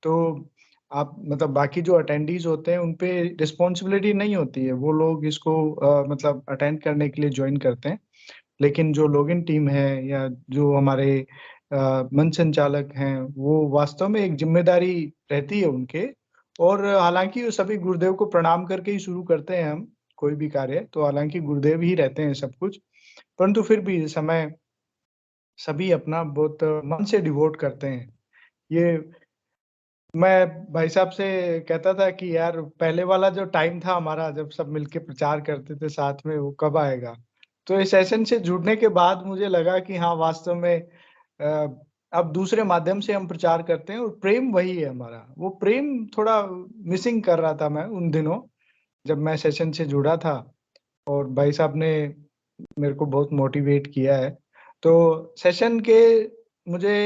तो आप मतलब बाकी जो अटेंडीज होते हैं उन पे रिस्पॉन्सिबिलिटी नहीं होती है, वो लोग इसको मतलब अटेंड करने के लिए ज्वाइन करते हैं। लेकिन जो लॉगिन टीम है या जो हमारे मंच संचालक हैं वो वास्तव में एक जिम्मेदारी रहती है उनके, और हालांकि सभी गुरुदेव को प्रणाम करके ही शुरू करते हैं हम कोई भी कार्य, तो हालांकि गुरुदेव ही रहते हैं सब कुछ, परंतु फिर भी समय सभी अपना बहुत मन से डिवोट करते हैं। ये मैं भाई साहब से कहता था कि यार पहले वाला जो टाइम था हमारा जब सब मिलके प्रचार करते थे साथ में, वो कब आएगा। तो इस सेशन से जुड़ने के बाद मुझे लगा कि हाँ वास्तव में अब दूसरे माध्यम से हम प्रचार करते हैं और प्रेम वही है हमारा। वो प्रेम थोड़ा मिसिंग कर रहा था मैं उन दिनों जब मैं सेशन से जुड़ा था, और भाई साहब ने मेरे को बहुत मोटिवेट किया है। तो सेशन के मुझे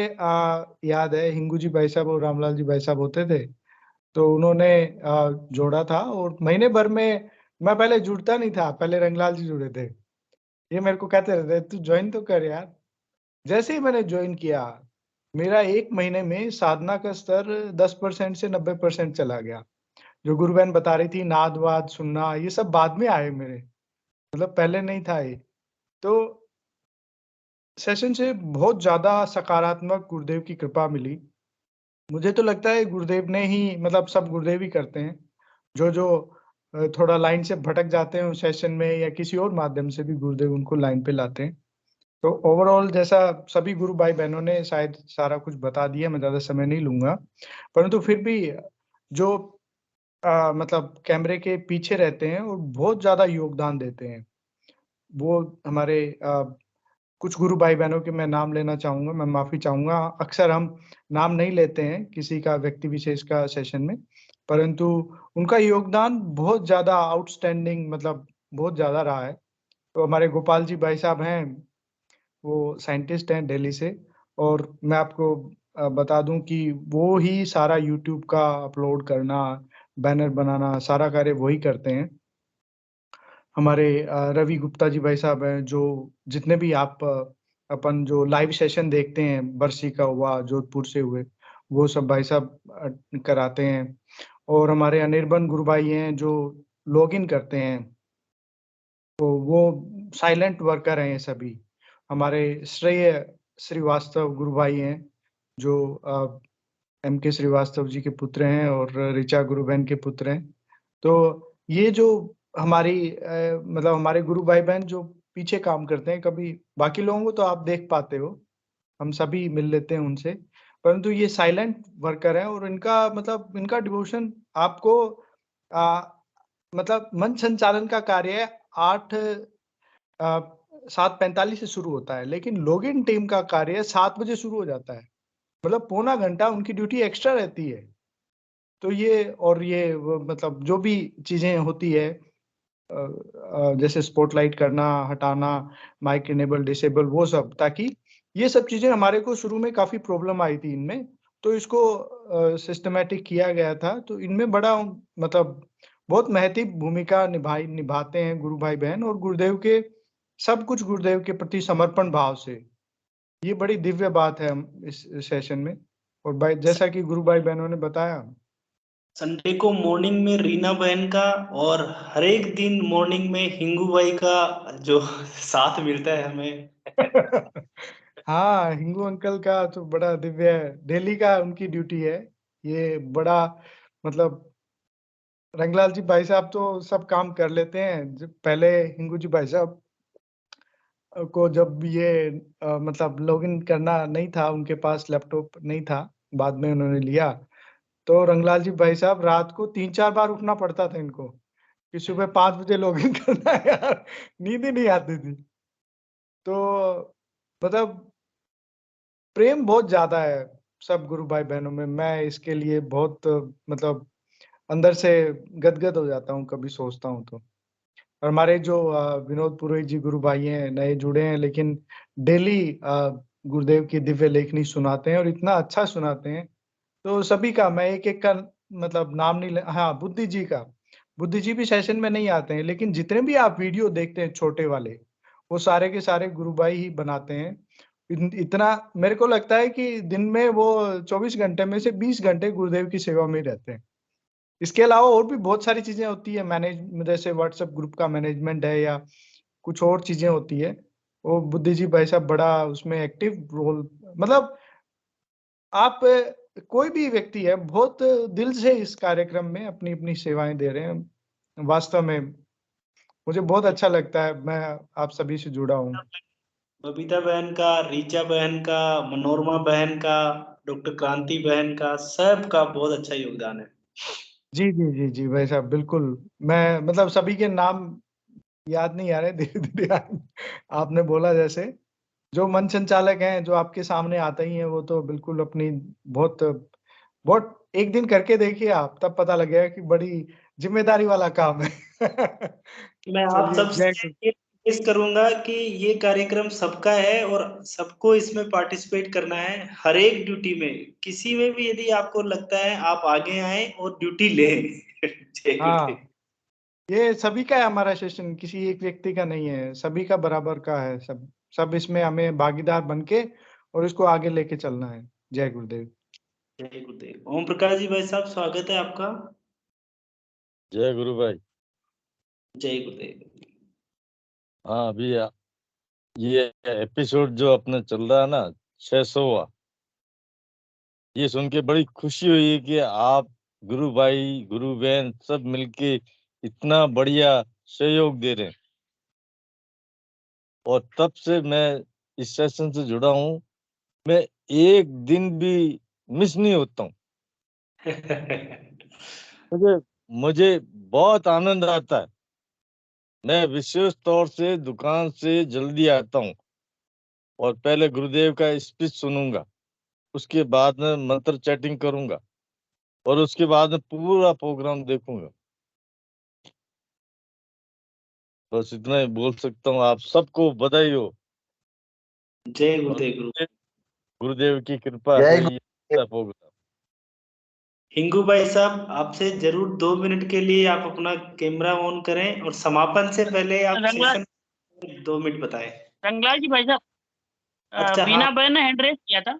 याद है हिंगू जी भाई साहब और रामलाल जी भाई साहब होते थे, तो उन्होंने जोड़ा था, और महीने भर में मैं पहले जुड़ता नहीं था, पहले रंगलाल जी जुड़े थे। ये मेरे को कहते रहते तू ज्वाइन तो कर यार। जैसे ही मैंने ज्वाइन किया मेरा 1 महीने में साधना का स्तर 10% से 90% चला गया। जो गुरु बहन बता रही थी नाद वाद सुनना, ये सब बाद में आए मेरे, मतलब पहले नहीं था ये। तो सेशन से बहुत ज्यादा सकारात्मक गुरुदेव की कृपा मिली। मुझे तो लगता है गुरुदेव ने ही, मतलब सब गुरुदेव ही करते हैं, जो थोड़ा लाइन से भटक जाते हैं उस सेशन में या किसी और माध्यम से भी गुरुदेव उनको लाइन पे लाते हैं। तो ओवरऑल जैसा सभी गुरु भाई बहनों ने शायद सारा कुछ बता दिया, मैं ज्यादा समय नहीं लूंगा, परंतु फिर भी जो मतलब कैमरे के पीछे रहते हैं और बहुत ज्यादा योगदान देते हैं, वो हमारे कुछ गुरु भाई बहनों के मैं नाम लेना चाहूंगा, मैं माफी चाहूंगा। अक्सर हम नाम नहीं लेते हैं किसी का, व्यक्ति विशेष का सेशन में, परंतु उनका योगदान बहुत ज्यादा आउटस्टैंडिंग, मतलब बहुत ज्यादा रहा है। तो हमारे गोपाल जी भाई साहब हैं, वो साइंटिस्ट हैं दिल्ली से, और मैं आपको बता दूं कि वो ही सारा यूट्यूब का अपलोड करना, बैनर बनाना, सारा कार्य वही करते हैं। हमारे रवि गुप्ता जी भाई साहब हैं, जो जितने भी आप अपन जो लाइव सेशन देखते हैं, बरसी का हुआ, जोधपुर से हुए, वो सब भाई साहब कराते हैं। और हमारे अनिर्बन गुरु भाई हैं जो लॉग इन करते हैं, तो वो साइलेंट वर्कर हैं ये सभी। हमारे श्रेय श्रीवास्तव गुरु भाई हैं जो एम के श्रीवास्तव जी के पुत्र हैं और ऋचा गुरु बहन के पुत्र हैं। तो ये जो हमारी मतलब हमारे गुरु भाई बहन जो पीछे काम करते हैं, कभी बाकी लोगों को तो आप देख पाते हो, हम सभी मिल लेते हैं उनसे, परंतु ये साइलेंट वर्कर है और इनका मतलब इनका डिवोशन आपको मतलब मन संचालन का कार्य 7:45 से शुरू होता है, लेकिन लॉगिन टीम का कार्य 7 बजे शुरू हो जाता है, मतलब पौना घंटा उनकी ड्यूटी एक्स्ट्रा रहती है। तो ये और ये मतलब जो भी चीजें होती है, जैसे स्पॉटलाइट करना, हटाना, माइक इनेबल डिसेबल, वो सब, ताकि ये सब चीजें हमारे को शुरू में काफी प्रॉब्लम आई थी इनमें, तो इसको सिस्टमैटिक किया गया था। तो इनमें बड़ा मतलब बहुत महत्वपूर्ण भूमिका निभाते हैं गुरु भाई बहन, और गुरुदेव के सब कुछ गुरुदेव के प्रति समर्पण भाव से, ये बड़ी दिव्य बात है हम इस सेशन में। और भाई जैसा कि गुरु भाई बहनों ने बताया, संडे को मॉर्निंग में रीना बहन का और हर एक दिन मॉर्निंग में हिंगू भाई का जो साथ मिलता है हमें। हाँ, हिंगू अंकल का तो बड़ा दिव्य है, डेली का उनकी ड्यूटी है ये, बड़ा मतलब रंगलाल जी भाई साहब तो सब काम कर लेते हैं। पहले हिंगू जी भाई साहब को जब ये मतलब लॉगिन करना नहीं था, उनके पास लैपटॉप नहीं था, बाद में उन्होंने लिया, तो रंगलाल जी भाई साहब रात को 3-4 बार उठना पड़ता था इनको कि सुबह 5 बजे लॉगिन करना है यार, नींद ही नहीं आती थी। तो मतलब प्रेम बहुत ज्यादा है सब गुरु भाई बहनों में, मैं इसके लिए बहुत मतलब अंदर से गदगद हो जाता हूँ कभी सोचता हूँ तो। और हमारे जो विनोद पुरोहित जी गुरु भाई हैं, नए जुड़े हैं, लेकिन डेली गुरुदेव की दिव्य लेखनी सुनाते हैं और इतना अच्छा सुनाते हैं। तो सभी का मैं एक एक का मतलब नाम नहीं हाँ, बुद्धि जी भी सेशन में नहीं आते हैं, लेकिन जितने भी आप वीडियो देखते हैं छोटे वाले, वो सारे के सारे गुरु भाई ही बनाते हैं। इतना मेरे को लगता है कि दिन में वो 24 घंटे में से 20 घंटे गुरुदेव की सेवा में रहते हैं। इसके अलावा और भी बहुत सारी चीजें होती है, मैनेज जैसे व्हाट्सएप ग्रुप का मैनेजमेंट है या कुछ और चीजें होती है, वो बुद्धि जी भाई साहब बड़ा उसमें एक्टिव रोल, मतलब आप कोई भी व्यक्ति है बहुत दिल से इस कार्यक्रम में अपनी अपनी सेवाएं दे रहे हैं। वास्तव में मुझे बहुत अच्छा लगता है, मैं आप सभी से जुड़ा हूँ। बबीता बहन का, रीचा बहन का, मनोरमा बहन का, डॉक्टर क्रांति बहन का, सबका बहुत अच्छा योगदान है। जी जी जी जी भाई साहब, बिल्कुल। मैं मतलब सभी के नाम याद नहीं आ रहे, धीरे धीरे आपने बोला जैसे, जो मन संचालक हैं, जो आपके सामने आते ही हैं, वो तो बिल्कुल अपनी बहुत बहुत एक दिन करके देखिए आप, तब पता लगेगा कि बड़ी जिम्मेदारी वाला काम है। मैं आप चलिए, सबसे ये रिक्वेस्ट करूंगा कि ये कार्यक्रम सबका है और सबको इसमें पार्टिसिपेट करना है, हर एक ड्यूटी में, किसी में भी यदि आपको लगता है आप आगे आए और ड्यूटी लें। जय हाँ, गुरुदेव। ये सभी का है हमारा सेशन, किसी एक व्यक्ति का नहीं है, सभी का बराबर का है, सब सब इसमें हमें भागीदार बन के और इसको आगे लेके चलना है। जय गुरुदेव। जय गुरुदेव। ओम प्रकाश जी भाई साहब, स्वागत है आपका। जय गुरु भाई। जय गुरुदेव। हाँ, अभी ये एपिसोड जो अपना चल रहा है ना, 600वां, ये सुन के बड़ी खुशी हुई है कि आप गुरु भाई गुरु बहन सब मिलके इतना बढ़िया सहयोग दे रहे हैं। और तब से मैं इस सेशन से जुड़ा हूँ, मैं एक दिन भी मिस नहीं होता हूँ। मुझे बहुत आनंद आता है मैं विशेष तौर से दुकान से जल्दी आता हूँ और पहले गुरुदेव का स्पीच सुनूंगा, उसके बाद में मंत्र चैटिंग करूंगा और उसके बाद में पूरा प्रोग्राम देखूंगा। बस इतना ही बोल सकता हूँ। आप सबको बधाई हो। जय गुरुदेव। गुरुदेव की कृपा जय है ये प्रोग्राम। हिंगू भाई साहब, आपसे जरूर 2 मिनट के लिए आप अपना कैमरा ऑन करें और समापन से पहले आप रंगलाल सेशन 2 मिनट बताएं। रंगलाल जी भाई साहब, अच्छा, बीना हाँ, बहन ने हैंड रेस किया था।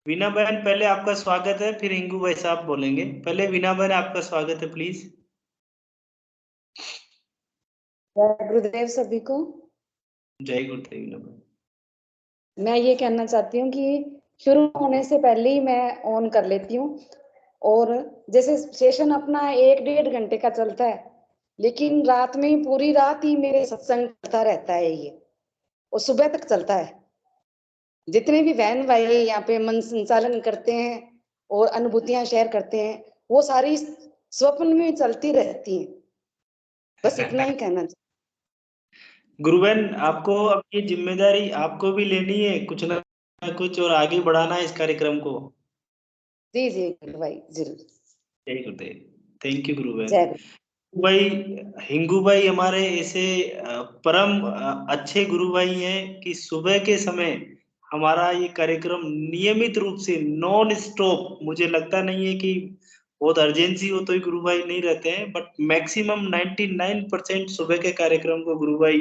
वीना बहन पहले आपका स्वागत है, फिर हिंगू भाई साहब बोलेंगे। पहले वीना बहन आपका स्वागत है, प्लीज। जय गुरुदेव सभी को। जय गुरुदेव वीना बहन। मैं ये कहना चाहती हूँ कि शुरू होने से पहले ही मैं ऑन कर लेती हूँ, और जैसे सेशन अपना 1-1.5 घंटे का चलता है, लेकिन रात में ही पूरी रात ही मेरे सत्संग चलता रहता है ये, और सुबह तक चलता है। जितने भी बहन भाई यहाँ पे मन संचालन करते हैं और अनुभूतियां शेयर करते हैं, वो सारी स्वप्न में चलती रहती हैं। बस इतना ही कहना चाहिए। गुरुबहन, आपको अब ये जिम्मेदारी आपको भी लेनी है कुछ ना कुछ, और आगे बढ़ाना है इस कार्यक्रम को। जी जी गुरु भाई, जरूर। जय गुरुदेव। थैंक यू गुरुबहन। जय गुरु। भाई, हिंगू भाई हमारे ऐसे परम अच्छे गुरु भाई हैं कि सुबह के समय हमारा ये कार्यक्रम नियमित रूप से नॉन स्टॉप, मुझे लगता नहीं है कि बहुत अर्जेंसी हो तो ही गुरु भाई नहीं रहते हैं, बट मैक्सिमम 99% सुबह के कार्यक्रम को गुरु भाई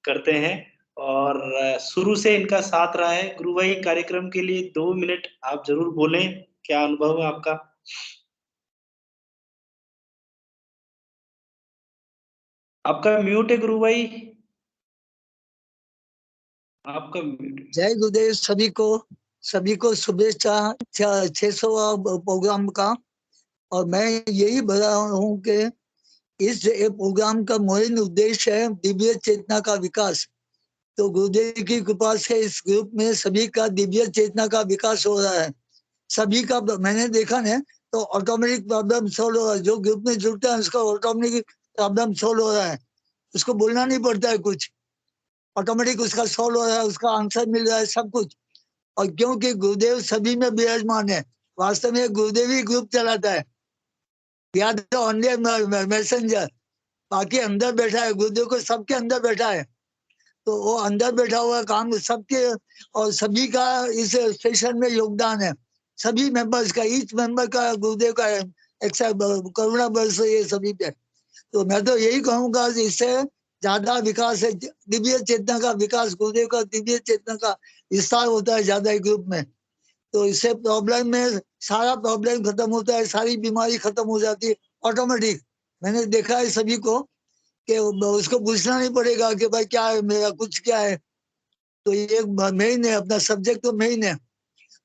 करते हैं, और शुरू से इनका साथ रहा है। गुरु भाई, कार्यक्रम के लिए 2 मिनट आप जरूर बोलें, क्या अनुभव है आपका? आपका म्यूट है गुरु भाई, आपका म्यूट। जय गुरुदेव सभी को शुभेच्छा 600वां प्रोग्राम का। और मैं यही बता रहा हूँ कि इस प्रोग्राम का मूल उद्देश्य है दिव्य चेतना का विकास। तो गुरुदेव की कृपा से इस ग्रुप में सभी का दिव्य चेतना का विकास हो रहा है। सभी का मैंने देखा ना, तो ऑटोमेटिक प्रॉब्लम सॉल्व हो रहा है। जो ग्रुप में जुड़ता है उसका ऑटोमेटिक प्रॉब्लम सॉल्व हो रहा है, उसको बोलना नहीं पड़ता है कुछ, ऑटोमेटिक उसका सॉल्व हो रहा है, उसका आंसर मिल रहा है, सब कुछ। और क्योंकि गुरुदेव सभी में विराजमान है, वास्तव में गुरुदेव ही ग्रुप चलाता है, याद है, ओनली मैसेंजर, बाकी अंदर बैठा है, गुरुदेव को सबके अंदर बैठा है। तो वो अंदर बैठा हुआ काम सबके, और सभी का इस सेशन में योगदान है, सभी मेंबर्स का, ईच मेंबर का गुरुदेव का करुणा बरस ये सभी पे। तो मैं तो यही कहूंगा कि इससे ज्यादा विकास है, दिव्य चेतना का विकास, गुरुदेव का दिव्य चेतना का विस्तार होता है ज्यादा ग्रुप में। तो इससे प्रॉब्लम में सारा प्रॉब्लम खत्म होता है, सारी बीमारी खत्म हो जाती है ऑटोमेटिक। मैंने देखा है सभी को कि उसको पूछना नहीं पड़ेगा कि भाई क्या है मेरा, कुछ क्या है। तो ये मेन है, अपना सब्जेक्ट तो मेन है,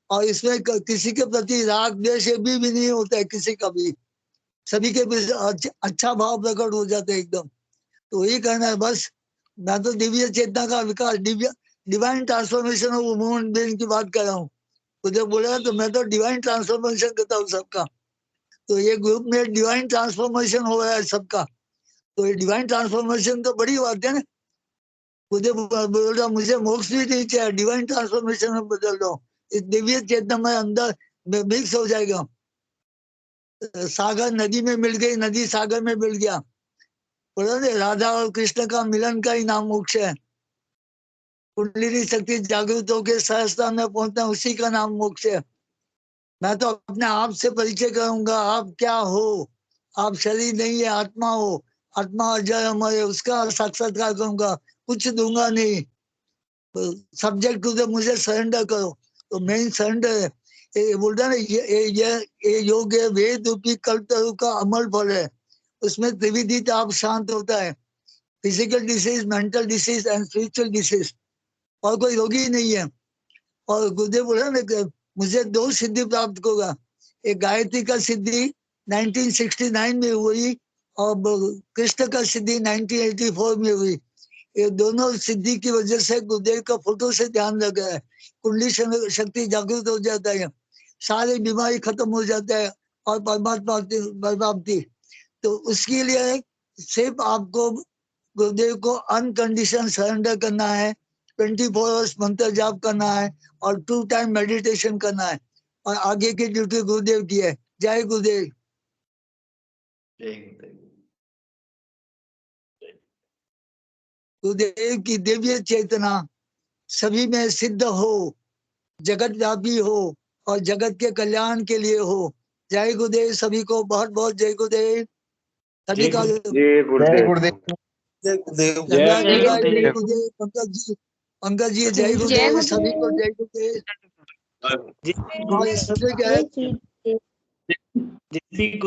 और इसमें किसी के प्रति राग द्वेष भी नहीं होता है किसी का भी, सभी के अच्छा भाव प्रकट हो जाते हैं एकदम। तो यही कहना है बस। मैं तो दिव्य चेतना का विकास, divine transformation of human being की बात कर रहा हूँ। मुझे बोला तो मैं तो डिवाइन ट्रांसफॉर्मेशन करता हूँ सबका। तो ये ग्रुप में डिवाइन ट्रांसफॉर्मेशन हो रहा है सबका। तो ये डिवाइन ट्रांसफॉर्मेशन तो बड़ी बात है ना। मुझे बोल रहा मुझे मोक्ष भी नहीं चाहिए, डिवाइन ट्रांसफॉर्मेशन में बदल रहा हूँ, इस दिव्य चेतना में अंदर मिक्स हो जाएगा। सागर नदी में मिल गई, नदी सागर में मिल गया। बोला ना, राधा और कृष्ण का मिलन का ही नाम मोक्ष है। कुंडलिनी शक्ति जागृत होकर सहजता में पहुंचना, उसी का नाम मोक्ष है। मैं तो अपने आप से परिचय करूंगा, आप क्या हो, आप शरीर नहीं है, आत्मा हो, आत्मा अजय अमर है, उसका साक्षात्कार करूंगा, कुछ दूंगा नहीं। सब्जेक्ट तो मुझे सरेंडर करो, तो मेन सरेंडर है। ये बोलता है ये योग है, वेद रूपी कल्पतरु का अमल फल है। उसमें त्रिविधि ताप शांत होता है, physical disease, mental disease and spiritual disease, और कोई रोगी नहीं है। और गुरुदेव बोला ना, मुझे 2 सिद्धि प्राप्त होगा। एक गायत्री का सिद्धि 1969 में हुई, और कृष्ण का सिद्धि 1984 में हुई। ये दोनों सिद्धि की वजह से गुरुदेव का फोटो से ध्यान लगा है, कुंडली शक्ति जागृत हो जाता है, सारी बीमारी खत्म हो जाता है, और परमात्मा प्राप्ति। तो उसके लिए सिर्फ आपको गुरुदेव को अनकंडीशन सरेंडर करना है, 24 आवर्स मंत्र जाप करना है और 2 टाइम मेडिटेशन करना है और आगे की ड्यूटी गुरुदेव की है। जय गुरुदेव। गुरुदेव की दिव्य चेतना सभी में सिद्ध हो, जगत व्यापी हो और जगत के कल्याण के लिए हो। जय गुरुदेव। सभी को बहुत बहुत जय गुरुदेव। सभी का जय गुरुदेव। जय गुरुदेव। पंकज जी जय गुरुदेव। सभी को जय गुरुदेव। सभी